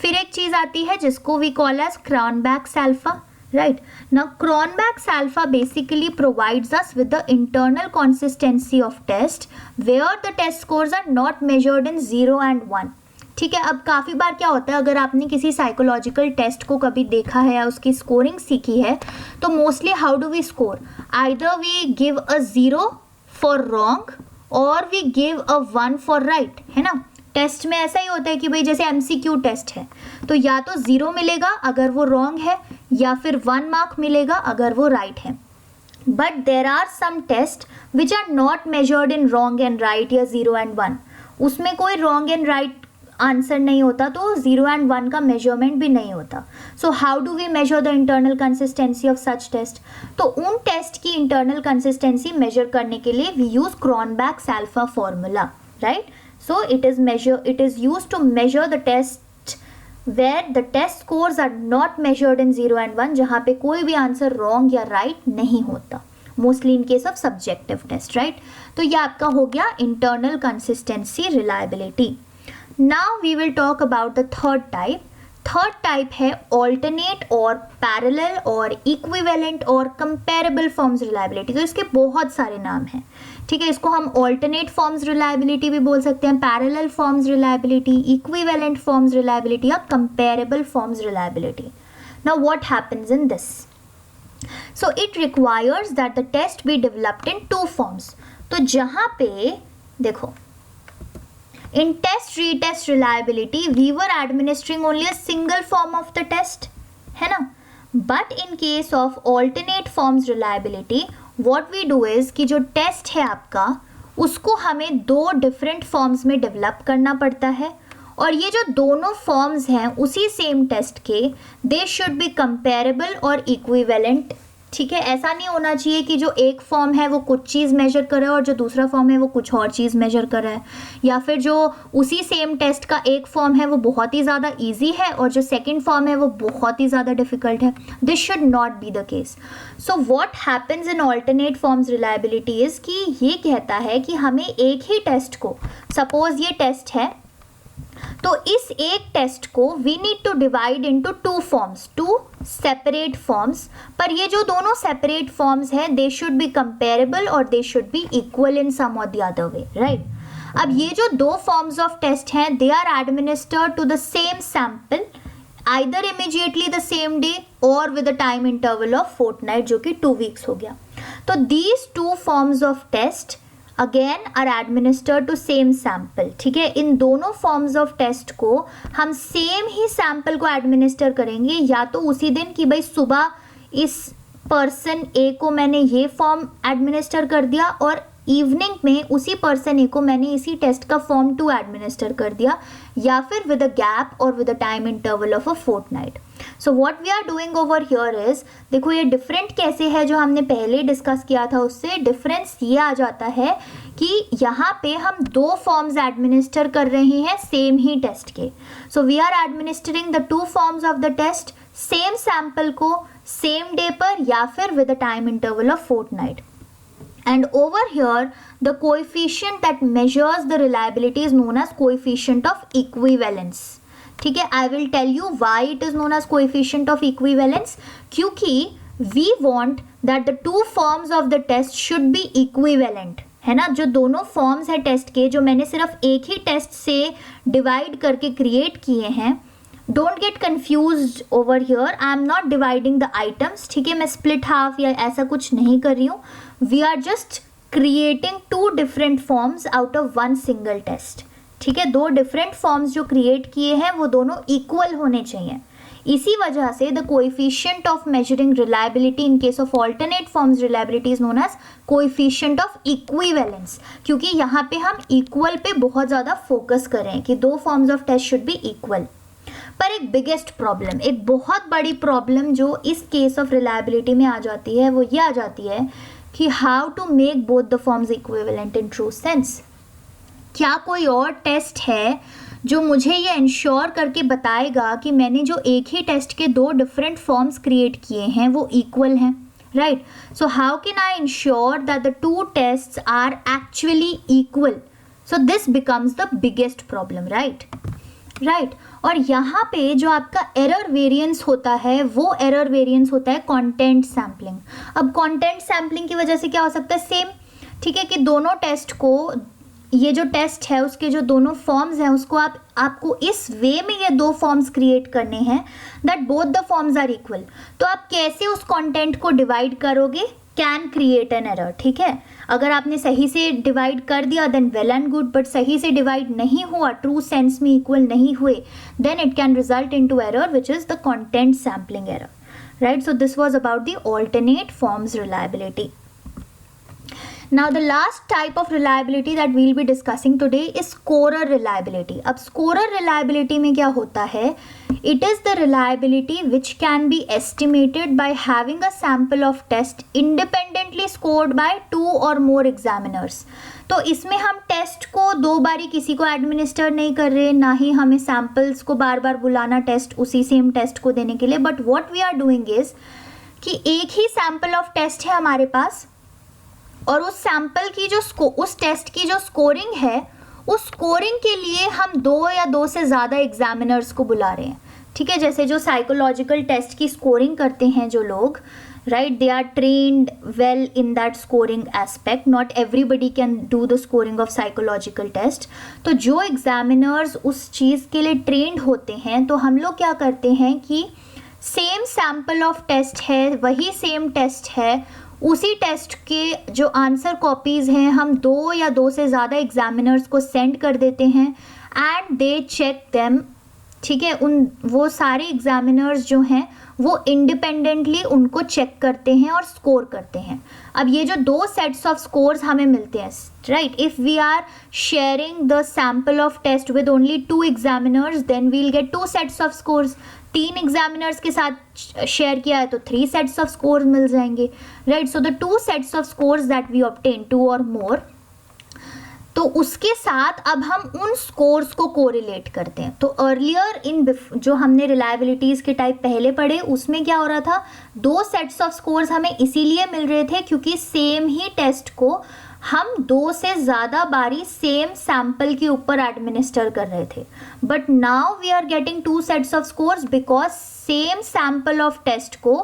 फिर एक चीज आती है जिसको we call as Cronbach's alpha, right? Now Cronbach's alpha basically provides us with the internal consistency of test where the test scores are not measured in 0 and 1. ठीक है, अब काफ़ी बार क्या होता है, अगर आपने किसी साइकोलॉजिकल टेस्ट को कभी देखा है या उसकी स्कोरिंग सीखी है, तो mostly how do we score? Either we give a 0 for wrong और we give a 1 for right, है ना। टेस्ट में ऐसा ही होता है कि भाई जैसे MCQ टेस्ट है तो या तो 0 मिलेगा अगर वो रॉन्ग है, या फिर 1 मार्क मिलेगा अगर वो राइट है। But there are some test which are not measured in wrong and right या 0 and 1, उसमें कोई रॉन्ग एंड राइट आंसर नहीं होता, तो 0 and 1 का मेजरमेंट भी नहीं होता। So how do we measure the internal consistency of such test? तो उन टेस्ट की इंटरनल कंसिस्टेंसी मेजर करने के लिए we use Cronbach's alpha formula, right. So it is used to measure the test where the test scores are not measured in 0 and 1, जहाँ पे कोई भी आंसर रॉन्ग या राइट नहीं होता, mostly in case of subjective test, right. तो ये आपका हो गया internal consistency reliability. Now we will talk about the third type. Third type है alternate और parallel और equivalent और comparable forms reliability। तो इसके बहुत सारे नाम हैं, ठीक है। इसको हम alternate forms reliability भी बोल सकते हैं, parallel forms reliability, equivalent forms reliability या comparable forms reliability. Now what happens in this? So it requires that the test be developed in 2 forms. तो जहाँ पे देखो, in test retest reliability we were administering only a single form of the test, है ना। but in case of alternate forms reliability what we do is कि जो test है आपका उसको हमें 2 डिफरेंट फॉर्म्स में डेवलप करना पड़ता है, और ये जो दोनों फॉर्म्स हैं उसी सेम टेस्ट के, दे शुड बी कंपेरेबल और इक्विवेलेंट। ठीक है, ऐसा नहीं होना चाहिए कि जो एक फॉर्म है वो कुछ चीज़ मेजर कर रहा है और जो दूसरा फॉर्म है वो कुछ और चीज़ मेजर कर रहा है, या फिर जो उसी सेम टेस्ट का एक फॉर्म है वो बहुत ही ज़्यादा इजी है और जो सेकंड फॉर्म है वो बहुत ही ज़्यादा डिफिकल्ट है। This should not be the case. So what happens in alternate forms reliability is कि ये कहता है कि हमें एक ही टेस्ट को, सपोज ये टेस्ट है, तो इस एक टेस्ट को we need to divide into two forms, two separate forms, पर ये जो दोनों सेपरेट फॉर्म्स हैं दे शुड बी कंपेरेबल और they should be equal in some और द अदर वे, राइट। अब ये जो दो फॉर्म्स ऑफ टेस्ट हैं they are administered to the same sample either immediately the same day और with a time interval of fortnight, जो कि 2 weeks हो गया। तो these two forms of test again are administered to same sample. ठीक है, इन दोनों फॉर्म्स ऑफ टेस्ट को हम सेम ही सैंपल को एडमिनिस्टर करेंगे, या तो उसी दिन कि भाई सुबह इस पर्सन ए को मैंने ये फॉर्म एडमिनिस्टर कर दिया और इवनिंग में उसी पर्सन ए को मैंने इसी टेस्ट का फॉर्म 2 एडमिनिस्टर कर दिया, या फिर विद अ गैप और with a time interval of a fortnight. So what we are doing over here is, देखो ये डिफरेंट कैसे है जो हमने पहले डिस्कस किया था उससे डिफरेंस ये आ जाता है कि यहाँ पे हम 2 फॉर्म्स एडमिनिस्टर कर रहे हैं सेम ही टेस्ट के। So we are administering the 2 forms of the test, same sample को सेम डे पर या फिर with a time interval of fortnight. And over here the coefficient that measures the reliability is known as coefficient of equivalence. ठीक है, I will tell you why it is known as coefficient of equivalence, क्योंकि we want that the 2 forms of the test should be equivalent, है ना। जो दोनों forms है test के, जो मैंने सिर्फ एक ही टेस्ट से डिवाइड करके क्रिएट किए हैं, don't get confuse over here, I am not dividing the items. ठीक है, मैं स्प्लिट हाफ या ऐसा कुछ नहीं कर रही हूँ, we are just creating 2 different forms out of 1 single test. ठीक है, 2 डिफरेंट फॉर्म्स जो क्रिएट किए हैं वो दोनों इक्वल होने चाहिए। इसी वजह से the coefficient of measuring reliability in case of alternate forms reliability is known as coefficient of equivalence, क्योंकि यहाँ पे हम इक्वल पे बहुत ज़्यादा फोकस कर रहे हैं कि 2 forms of test should be equal. पर एक बिगेस्ट प्रॉब्लम, एक बहुत बड़ी प्रॉब्लम जो इस केस ऑफ रिलायबिलिटी में आ जाती है वो ये आ जाती है कि how to make both the forms equivalent in true sense. क्या कोई और टेस्ट है जो मुझे ये इंश्योर करके बताएगा कि मैंने जो एक ही टेस्ट के 2 डिफरेंट फॉर्म्स क्रिएट किए हैं वो इक्वल हैं, right. So how can I ensure that the 2 tests are actually equal? So this becomes the biggest problem, right. और यहाँ पे जो आपका एरर वेरिएंस होता है वो एरर वेरिएंस होता है कंटेंट सैम्पलिंग। अब कंटेंट सैम्पलिंग की वजह से क्या हो सकता है, सेम, ठीक है, कि दोनों टेस्ट को, ये जो टेस्ट है उसके जो दोनों फॉर्म्स हैं उसको आपको इस वे में ये 2 फॉर्म्स क्रिएट करने हैं that both the forms are equal. तो आप कैसे उस कंटेंट को डिवाइड करोगे, कैन क्रिएट एन एरर। ठीक है, अगर आपने सही से डिवाइड कर दिया then well and good, but सही से डिवाइड नहीं हुआ, ट्रू सेंस में इक्वल नहीं हुए, then it can result into error which is the content sampling error, right. So this was about the alternate forms reliability. Now the last type of reliability that we'll be discussing today is scorer reliability. अब scorer reliability में क्या होता है? It is the reliability which can be estimated by having a sample of test independently scored by 2 or more examiners. तो इसमें हम test को 2 बारी किसी को एडमिनिस्टर नहीं कर रहे, ना ही हमें सैम्पल्स को बार बार बुलाना टेस्ट उसी सेम टेस्ट को देने के लिए, but what we are doing is कि एक ही सैम्पल ऑफ टेस्ट है हमारे पास और उस सैंपल की जो उस टेस्ट की जो स्कोरिंग है, उस स्कोरिंग के लिए हम 2 या 2 से ज़्यादा एग्जामिनर्स को बुला रहे हैं. ठीक है, जैसे जो साइकोलॉजिकल टेस्ट की स्कोरिंग करते हैं जो लोग, right, they are trained well in that scoring aspect. Not everybody can do the scoring of psychological test. तो जो एग्जामिनर्स उस चीज़ के लिए ट्रेंड होते हैं, तो हम लोग क्या करते हैं कि सेम सैंपल ऑफ टेस्ट है, वही सेम टेस्ट है, उसी टेस्ट के जो आंसर कॉपीज़ हैं हम 2 या 2 से ज़्यादा एग्जामिनर्स को सेंड कर देते हैं एंड दे चेक देम. ठीक है, वो सारे एग्जामिनर्स जो हैं वो इंडिपेंडेंटली उनको चेक करते हैं और स्कोर करते हैं। अब ये जो दो सेट्स ऑफ स्कोर्स हमें मिलते हैं, right, if we are sharing the sample of test with only 2 examiners then we will get 2 sets of scores. 3 examiners के साथ शेयर किया है तो 3 सेट्स ऑफ स्कोर्स मिल जाएंगे, right. So the 2 sets of scores that we obtain, 2 और मोर, तो उसके साथ अब हम उन स्कोर्स को कोरिलेट करते हैं। तो अर्लियर इन जो हमने रिलायबिलिटीज़ के टाइप पहले पढ़े उसमें क्या हो रहा था, 2 सेट्स ऑफ स्कोर्स हमें इसीलिए मिल रहे थे क्योंकि सेम ही टेस्ट को हम 2 से ज़्यादा बारी सेम सैम्पल के ऊपर एडमिनिस्टर कर रहे थे। But now we are getting 2 sets of scores because same sample of test को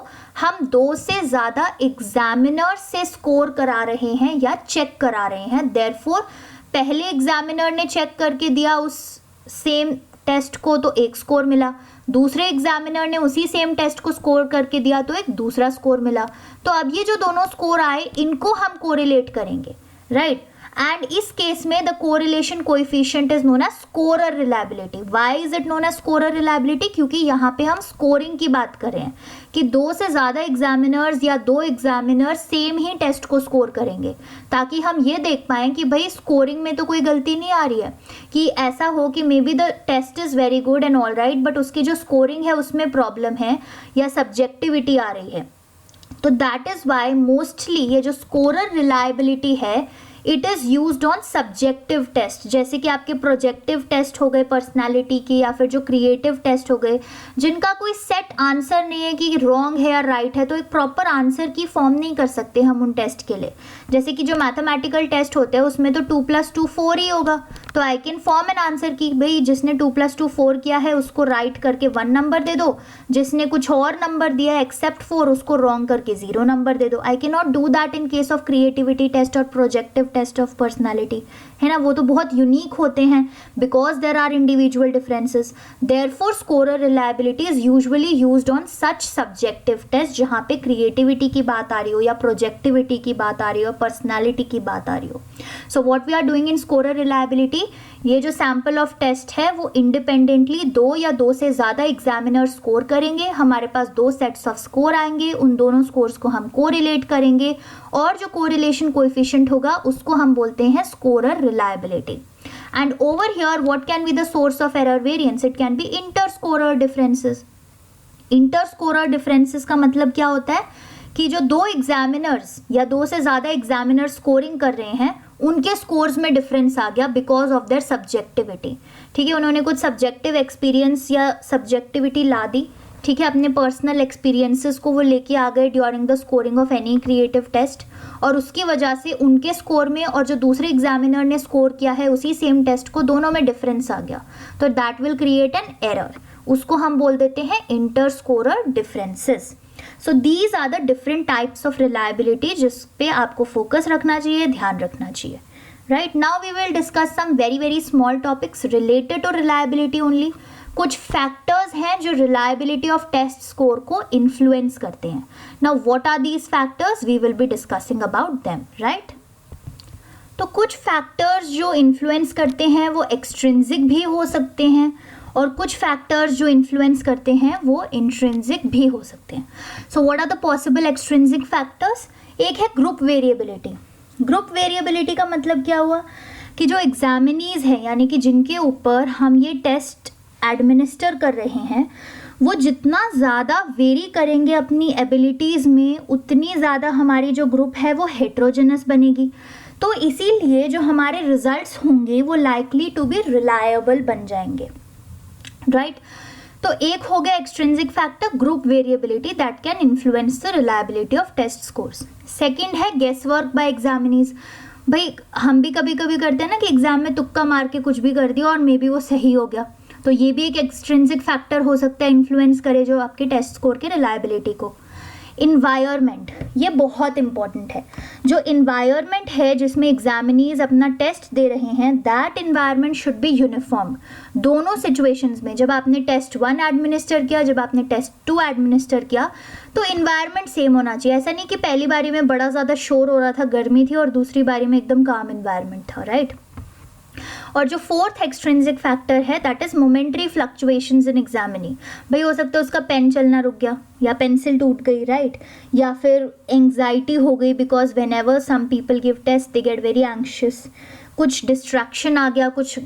हम 2 से ज़्यादा एग्जामिनर से स्कोर करा रहे हैं या चेक करा रहे हैं। देयरफॉर पहले एग्जामिनर ने चेक करके दिया उस सेम टेस्ट को तो 1 स्कोर मिला, दूसरे एग्जामिनर ने उसी सेम टेस्ट को स्कोर करके दिया तो एक दूसरा स्कोर मिला। तो अब ये जो दोनों स्कोर आए इनको हम कोरिलेट करेंगे, राइट। एंड इस केस में the correlation coefficient is known as scorer reliability. Why is it known as scorer reliability? क्योंकि यहाँ पे हम स्कोरिंग की बात कर रहे हैं कि 2 से ज़्यादा एग्जामिनर्स या 2 एग्जामिनर्स सेम ही टेस्ट को स्कोर करेंगे, ताकि हम ये देख पाएँ कि भाई स्कोरिंग में तो कोई गलती नहीं आ रही है, कि ऐसा हो कि maybe the test is very good and all right but उसकी जो स्कोरिंग है उसमें प्रॉब्लम है या सब्जेक्टिविटी आ रही है। तो दैट इज़ वाई मोस्टली ये जो स्कोरर रिलायबिलिटी है it is used on subjective test, जैसे कि आपके प्रोजेक्टिव टेस्ट हो गए पर्सनालिटी की, या फिर जो क्रिएटिव टेस्ट हो गए जिनका कोई सेट आंसर नहीं है कि रॉन्ग है या राइट है, तो एक प्रॉपर आंसर की फॉर्म नहीं कर सकते हम उन टेस्ट के लिए। जैसे कि जो मैथमेटिकल टेस्ट होते हैं उसमें तो 2 + 2 4 ही होगा, तो I can form an answer की भाई जिसने 2 + 2 4 किया है उसको राइट करके 1 नंबर दे दो, जिसने कुछ और नंबर दिया है एक्सेप्ट 4 उसको रॉन्ग करके 0 नंबर दे दो। I can not do that in case of creativity test और प्रोजेक्टिव टेस्ट ऑफ पर्सनालिटी, है ना, वो तो बहुत यूनिक होते हैं because there are individual differences. Therefore scorer reliability is usually used on such subjective test जहाँ पे क्रिएटिविटी की बात आ रही हो या प्रोजेक्टिविटी की बात आ रही हो, पर्सनालिटी की बात आ रही हो। So what we are doing in scorer reliability, ये जो सैम्पल ऑफ टेस्ट है वो इंडिपेंडेंटली 2 या 2 से ज़्यादा एग्जामिनर स्कोर करेंगे, हमारे पास 2 सेट्स ऑफ स्कोर आएंगे, उन दोनों स्कोर्स को हम कोरिलेट करेंगे और जो कोरिलेशन कोएफिशिएंट होगा उसको हम बोलते हैं scorer reliability. And over here what can be the source of error variance? It can be inter scorer differences. Inter scorer differences का मतलब क्या होता है कि जो 2 एग्जामिनर्स या 2 से ज़्यादा एग्जामिनर स्कोरिंग कर रहे हैं उनके स्कोर्स में डिफरेंस आ गया बिकॉज ऑफ देयर सब्जेक्टिविटी। ठीक है, उन्होंने कुछ सब्जेक्टिव एक्सपीरियंस या सब्जेक्टिविटी ला दी, ठीक है, अपने पर्सनल एक्सपीरियंसेस को वो लेके आ गए during the scoring of any creative test, और उसकी वजह से उनके स्कोर में और जो दूसरे एग्जामिनर ने स्कोर किया है उसी सेम टेस्ट को दोनों में डिफरेंस आ गया, तो that will create an error. उसको हम बोल देते हैं inter scorer differences. So these are the different types of reliability जिस पे आपको फोकस रखना चाहिए, ध्यान रखना चाहिए। Right, now we will discuss some very small topics related to reliability only. कुछ फैक्टर्स हैं जो रिलायबिलिटी ऑफ टेस्ट स्कोर को इन्फ्लुएंस करते हैं। Now what are these factors, we will be discussing about them, right. तो कुछ factors जो influence करते हैं वो एक्सट्रिंसिक भी हो सकते हैं और कुछ फैक्टर्स जो इन्फ्लुएंस करते हैं वो इंट्रिंसिक भी हो सकते हैं। So what are the possible extrinsic factors? एक है ग्रुप वेरिएबिलिटी। ग्रुप वेरिएबिलिटी का मतलब क्या हुआ कि जो एग्जामिनीज हैं यानी कि जिनके ऊपर हम ये टेस्ट एडमिनिस्टर कर रहे हैं वो जितना ज़्यादा वेरी करेंगे अपनी एबिलिटीज़ में उतनी ज़्यादा हमारी जो ग्रुप है वो हेट्रोजेनस बनेगी। तो इसीलिए जो हमारे रिजल्ट्स होंगे वो लाइकली टू बी रिलायबल बन जाएंगे, राइट। तो एक हो गया extrinsic factor group variability that can influence the reliability of test scores. Second है गेस वर्क बाय एग्जामिनीज। भाई हम भी कभी कभी करते हैं ना कि एग्जाम में तुक्का मार के कुछ भी कर दिया और मे बी वो सही हो गया, तो ये भी एक एक्सट्रिंसिक फैक्टर हो सकता है इन्फ्लुएंस करे जो आपके टेस्ट स्कोर के रिलायबिलिटी को। इन्वायरमेंट, ये बहुत इंपॉर्टेंट है। जो इन्वायरमेंट है जिसमें एग्जामिनीज अपना टेस्ट दे रहे हैं that environment should be uniform दोनों सिचुएशंस में। जब आपने टेस्ट 1 एडमिनिस्टर किया, जब आपने टेस्ट 2 एडमिनिस्टर किया, तो इन्वायरमेंट सेम होना चाहिए। ऐसा नहीं कि पहली बारी में बड़ा ज़्यादा शोर हो रहा था, गर्मी थी, और दूसरी बारी में एकदम काम इन्वायरमेंट था, राइट। और जो फोर्थ एक्सट्रिंसिक फैक्टर है that is momentary fluctuations in examinee. भाई हो सकता है उसका पेन चलना रुक गया या पेंसिल टूट गई, राइट, या फिर एंग्जाइटी हो गई because whenever some people give test they get very anxious, कुछ डिस्ट्रैक्शन आ गया, कुछ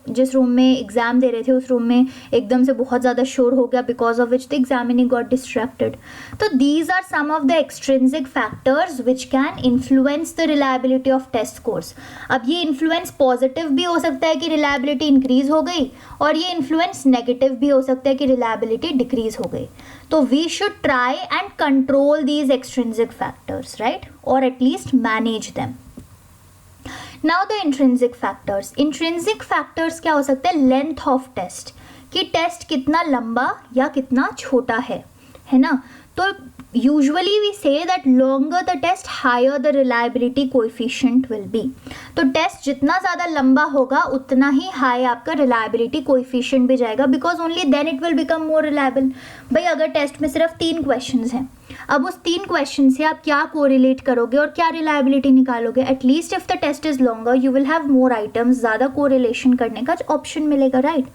जिस रूम में एग्जाम दे रहे थे उस रूम में एकदम से बहुत ज़्यादा शोर हो गया because of which the examinee got distracted. तो these are some of the extrinsic factors which can influence the reliability of test scores. अब ये इन्फ्लुएंस पॉजिटिव भी हो सकता है कि रिलायबिलिटी इंक्रीज हो गई, और ये इन्फ्लुएंस नेगेटिव भी हो सकता है कि रिलायबिलिटी डिक्रीज हो गई। तो we should try and control these extrinsic factors, right, और at least manage them. Now the intrinsic factors. Intrinsic factors क्या हो सकते हैं? लेंथ ऑफ टेस्ट, कि टेस्ट कितना लंबा या कितना छोटा है ना। तो usually we say that longer the test higher the reliability coefficient will be. तो टेस्ट जितना ज़्यादा लंबा होगा उतना ही हाई आपका रिलायबिलिटी कोएफिशिएंट भी जाएगा, because only then it will become more reliable. भाई अगर टेस्ट में सिर्फ 3 क्वेश्चंस हैं, अब उस 3 क्वेश्चन से आप क्या कोरिलेट करोगे और क्या रिलायबिलिटी निकालोगे? At least if the test is longer you will have more items, ज़्यादा कोरिलेशन करने का ऑप्शन मिलेगा, right.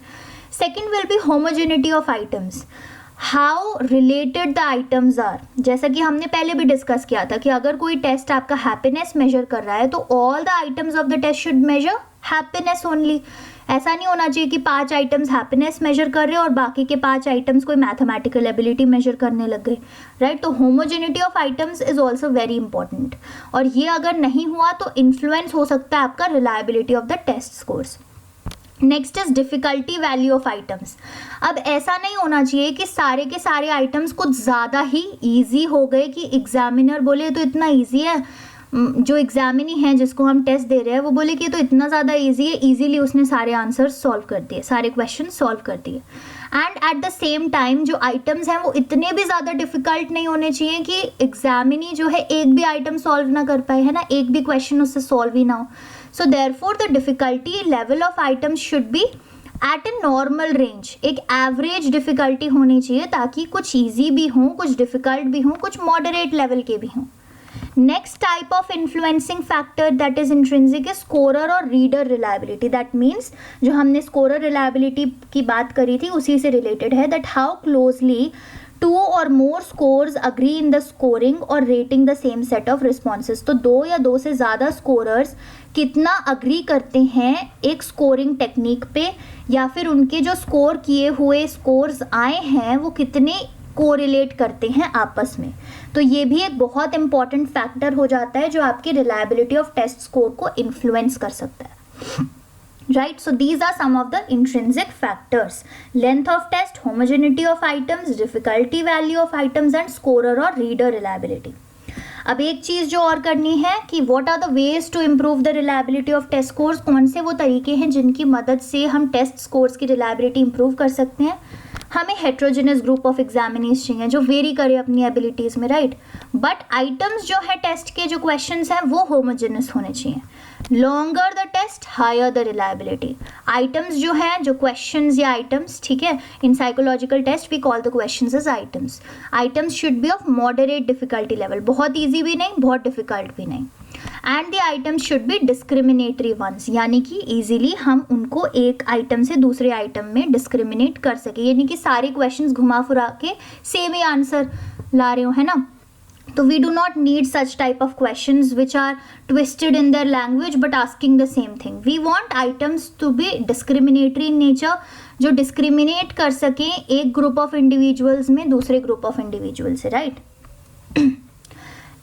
Second will be homogeneity of items, how related the items are. जैसा कि हमने पहले भी डिस्कस किया था कि अगर कोई टेस्ट आपका हैप्पीनेस मेजर कर रहा है तो all the items of the test should measure happiness only. ऐसा नहीं होना चाहिए कि 5 आइटम्स हैप्पीनेस मेजर कर रहे हैं और बाकी के 5 आइटम्स कोई मैथमेटिकल एबिलिटी मेजर करने लग गए, राइट। तो homogeneity of items is also very important, और ये अगर नहीं हुआ तो इन्फ्लुएंस हो सकता है आपका reliability of the test scores. Next is difficulty value of items. अब ऐसा नहीं होना चाहिए कि सारे के सारे आइटम्स कुछ ज़्यादा ही ईजी हो गए कि एग्जामिनर बोले तो इतना ईजी है, जो एग्जामिनी है जिसको हम टेस्ट दे रहे हैं वो बोले कि तो इतना ज़्यादा ईजी है, ईजीली उसने सारे आंसर सॉल्व कर दिए, सारे क्वेश्चन सॉल्व कर दिए। And eight the same time जो आइटम्स हैं वो इतने भी ज़्यादा डिफिकल्ट नहीं होने चाहिए कि एग्जामिनी जो है एक भी आइटम सॉल्व ना कर पाए, है ना, एक भी क्वेश्चन उससे सॉल्व ही ना हो। So therefore the difficulty level of items should be at a normal range, एक एवरेज डिफिकल्टी होनी चाहिए ताकि कुछ ईजी भी हों, कुछ डिफिकल्ट भी हों, कुछ मॉडरेट लेवल के भी हों। Next type of influencing factor that is intrinsic is scorer और रीडर रिलायबिलिटी। दैट मीन्स जो हमने स्कोरर रिलायबिलिटी की बात करी थी उसी से रिलेटेड है, that how closely 2 or more scores agree in the scoring or rating the same set of responses। तो 2 या 2 से ज़्यादा स्कोरर्स कितना अग्री करते हैं एक स्कोरिंग टेक्निक पे, या फिर उनके जो स्कोर किए हुए स्कोर्स आए हैं वो कितने कोरिलेट करते हैं आपस में। तो ये भी एक बहुत इंपॉर्टेंट फैक्टर हो जाता है जो आपकी रिलायबिलिटी ऑफ टेस्ट स्कोर को इन्फ्लुएंस कर सकता है, right? So these are some of the intrinsic factors: length of test, homogeneity of items, difficulty value of items and scorer or reader reliability। अब एक चीज़ जो और करनी है कि what are the ways to improve the reliability of test scores, कौन से वो तरीके हैं जिनकी मदद से हम टेस्ट स्कोर्स की रिलायबिलिटी इंप्रूव कर सकते हैं। हमें हेट्रोजेनस ग्रुप ऑफ एग्जामिनीज चाहिए जो वेरी करे अपनी एबिलिटीज़ में, राइट, बट आइटम्स जो है टेस्ट के जो क्वेश्चंस हैं वो होमोजेनस होने चाहिए। Longer the test higher the reliability. Items जो है, जो क्वेश्चंस या आइटम्स, ठीक है, in psychological test we call the questions as items. Items should be of moderate difficulty level, बहुत ईजी भी नहीं बहुत डिफिकल्ट भी नहीं। And the items should be discriminatory ones, यानी कि ईजिली हम उनको एक आइटम से दूसरे आइटम में डिस्क्रिमिनेट कर सके, यानी कि सारे क्वेश्चंस घुमा फिरा के सेम ही आंसर ला रहे हो, है ना। तो we do not need such type of questions which are twisted in their language but asking the same thing. We want items to be discriminatory in nature, जो discriminate कर सकें एक group of individuals में दूसरे group of individuals से, right?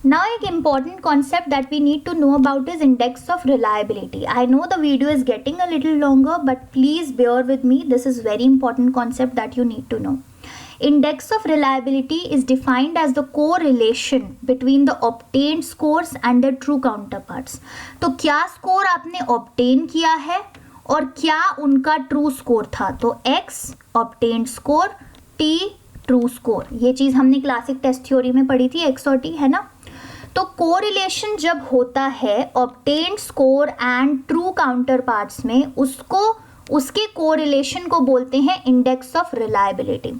Now एक important concept that we need to know about is index of reliability. I know the video is getting a little longer but please bear with me. This is very important concept that you need to know. Index of reliability is defined as the correlation between the obtained scores and their true counterparts. तो क्या score आपने obtain किया है और क्या उनका true score था। तो x obtained score, t true score, ये चीज़ हमने क्लासिक टेस्ट थ्योरी में पढ़ी थी, x और t, है ना। तो कोरिलेशन जब होता है obtained score and true counterparts में, उसको उसके कोरिलेशन को बोलते हैं इंडेक्स ऑफ रिलायबिलिटी,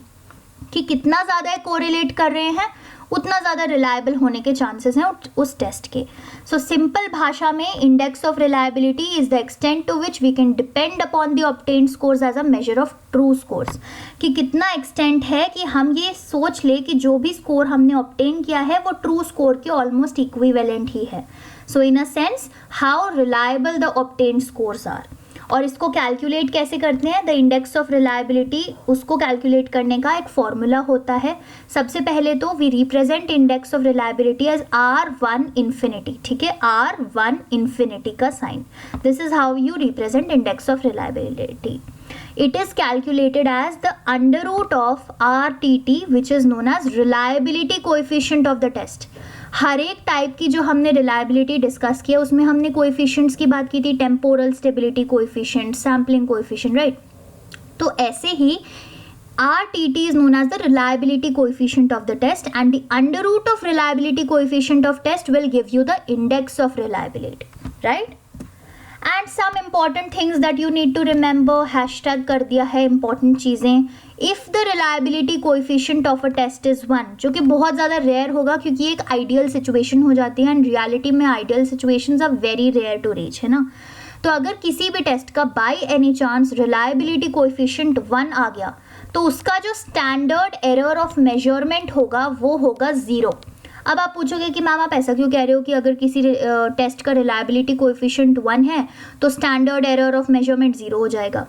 कि कितना ज़्यादा कोरिलेट कर रहे हैं उतना ज़्यादा रिलायबल होने के चांसेस हैं उस टेस्ट के. सो सिंपल भाषा में index of reliability is the extent to which we can depend upon the obtained scores as a measure of true scores. कि कितना एक्सटेंट है कि हम ये सोच ले कि जो भी स्कोर हमने ऑब्टेन किया है वो ट्रू स्कोर के ऑलमोस्ट इक्विवेलेंट ही है. So in a sense how reliable the obtained scores are. और इसको कैलकुलेट कैसे करते हैं, द इंडेक्स ऑफ रिलायबिलिटी, उसको कैलकुलेट करने का एक फॉर्मूला होता है. सबसे पहले तो we represent index of reliability as R1 infinity. ठीक है, R1 इन्फिनिटी का sign. This is how you represent index of reliability. It is calculated as the under root of RTT which is known as reliability coefficient of the test. हर एक type की जो हमने reliability discuss किया उसमें हमने coefficients की बात की थी, temporal stability coefficient, sampling coefficient, right. तो ऐसे ही RTT is known as the reliability coefficient of the test and the under root of reliability coefficient of test will give you the index of reliability, right. And some important things that you need to remember, hashtag कर दिया है important चीज़ें. If the reliability coefficient of a test is 1, जो कि बहुत ज़्यादा rare होगा क्योंकि एक आइडियल सिचुएशन हो जाती है एंड रियलिटी में ideal situations are very rare to reach, है ना. तो अगर किसी भी टेस्ट का by any chance reliability coefficient 1 आ गया तो उसका जो स्टैंडर्ड एरर ऑफ मेजरमेंट होगा वो होगा 0. अब आप पूछोगे कि मैम आप ऐसा क्यों कह रहे हो कि अगर किसी टेस्ट का रिलायबिलिटी कोएफिशिएंट 1 है तो स्टैंडर्ड एरर ऑफ मेजरमेंट 0 हो जाएगा.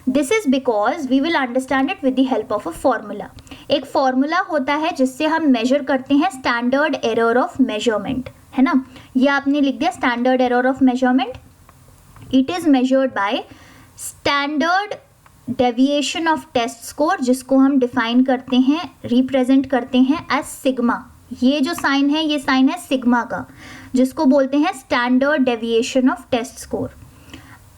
This is because we will understand it with the help of a formula. एक फॉर्मूला होता है जिससे हम मेजर करते हैं स्टैंडर्ड एरर ऑफ मेजरमेंट, है ना. ये आपने लिख दिया standard error of measurement. It is measured by standard deviation of test score, जिसको हम डिफाइन करते हैं, रिप्रेजेंट करते हैं एज सिग्मा. ये जो साइन है ये साइन है सिग्मा का, जिसको बोलते हैं standard deviation of test score.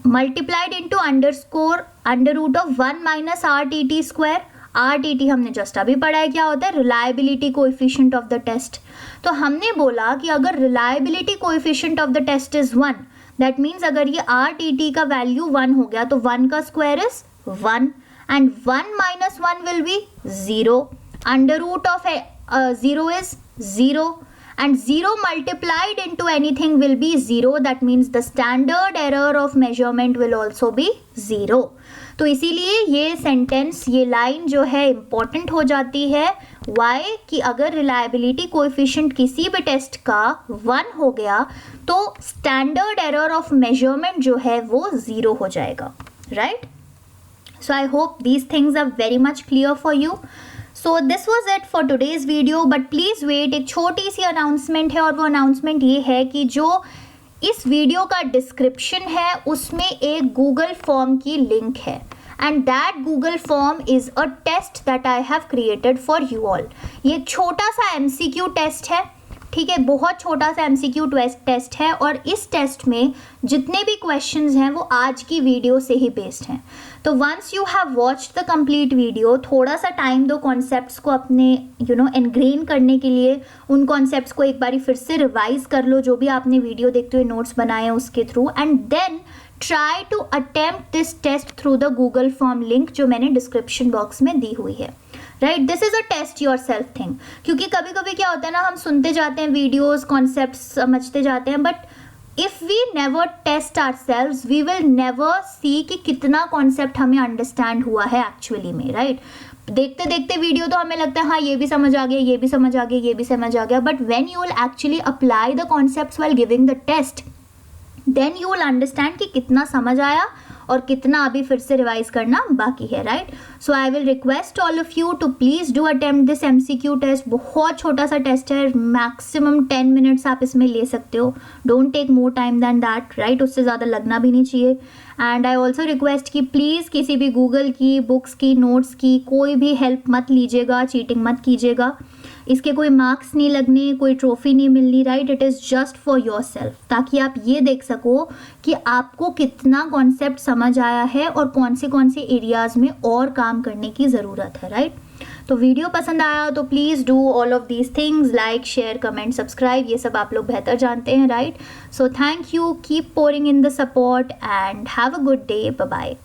Multiplied into under root of 1 minus RTT square. RTT हमने जस्ट अभी पढ़ा है क्या होता है, reliability coefficient of the test. तो हमने बोला कि अगर reliability coefficient of the test is 1, that means अगर ये RTT का वैल्यू 1 हो गया तो 1 का square is 1 and 1 minus 1 will be 0. Under root of 0 is 0 and 0 multiplied into anything will be 0. That means the standard error of measurement will also be 0. तो इसीलिए ये सेंटेंस, ये लाइन जो है इम्पॉर्टेंट हो जाती है. Why? कि अगर रिलायबिलिटी कोएफिशिएंट किसी भी टेस्ट का 1 हो गया तो स्टैंडर्ड एरर ऑफ मेजरमेंट जो है वो 0 हो जाएगा, right. So I hope these things are very much clear for you. So this was it for today's video, but please wait, एक छोटी सी अनाउंसमेंट है और वो अनाउंसमेंट ये है कि जो इस वीडियो का डिस्क्रिप्शन है उसमें एक गूगल फॉर्म की लिंक है and that Google form is a test that I have created for you all. ये छोटा सा MCQ टेस्ट है, ठीक है, बहुत छोटा सा MCQ टेस्ट है और इस टेस्ट में जितने भी क्वेश्चंस हैं वो आज की वीडियो से ही बेस्ड हैं. तो once you have watched the complete video, थोड़ा सा टाइम दो कॉन्सेप्ट्स को अपने एनग्रेन करने के लिए. उन कॉन्सेप्ट्स को एक बारी फिर से रिवाइज कर लो जो भी आपने वीडियो देखते हुए नोट्स बनाए हैं उसके थ्रू, and then try to attempt this test through the Google form link जो मैंने डिस्क्रिप्शन बॉक्स में दी हुई है, right. This is a test yourself thing. क्योंकि कभी कभी क्या होता है ना, हम सुनते जाते हैं वीडियोस, कॉन्सेप्ट समझते जाते हैं, but if we never test ourselves we will never see कि कितना कॉन्सेप्ट हमें अंडरस्टैंड हुआ है एक्चुअली में, राइट. देखते देखते वीडियो तो हमें लगता है हाँ ये भी समझ आ गया, ये भी समझ आ गया, ये भी समझ आ गया, but when you will actually apply the concepts while giving the test, then you will understand कि कितना समझ आया और कितना अभी फिर से रिवाइज करना बाकी है, right. So I will request all of you to please do attempt this MCQ test. बहुत छोटा सा टेस्ट है, मैक्सिमम 10 मिनट्स आप इसमें ले सकते हो. Don't take more time than that, right. उससे ज़्यादा लगना भी नहीं चाहिए. एंड आई ऑल्सो रिक्वेस्ट कि प्लीज़ किसी भी गूगल की, बुक्स की, नोट्स की कोई भी हेल्प मत लीजिएगा, चीटिंग मत कीजिएगा. इसके कोई मार्क्स नहीं लगने, कोई ट्रॉफी नहीं मिलनी, right. It is just for your self, ताकि आप ये देख सको कि आपको कितना कॉन्सेप्ट समझ आया है और कौन से एरियाज़ में और काम करने की ज़रूरत है, राइट. तो वीडियो पसंद आया तो please do all of these things, like, share, comment, subscribe, ये सब आप लोग बेहतर जानते हैं, right. So thank you, keep pouring in the support and have a good day. Bye bye.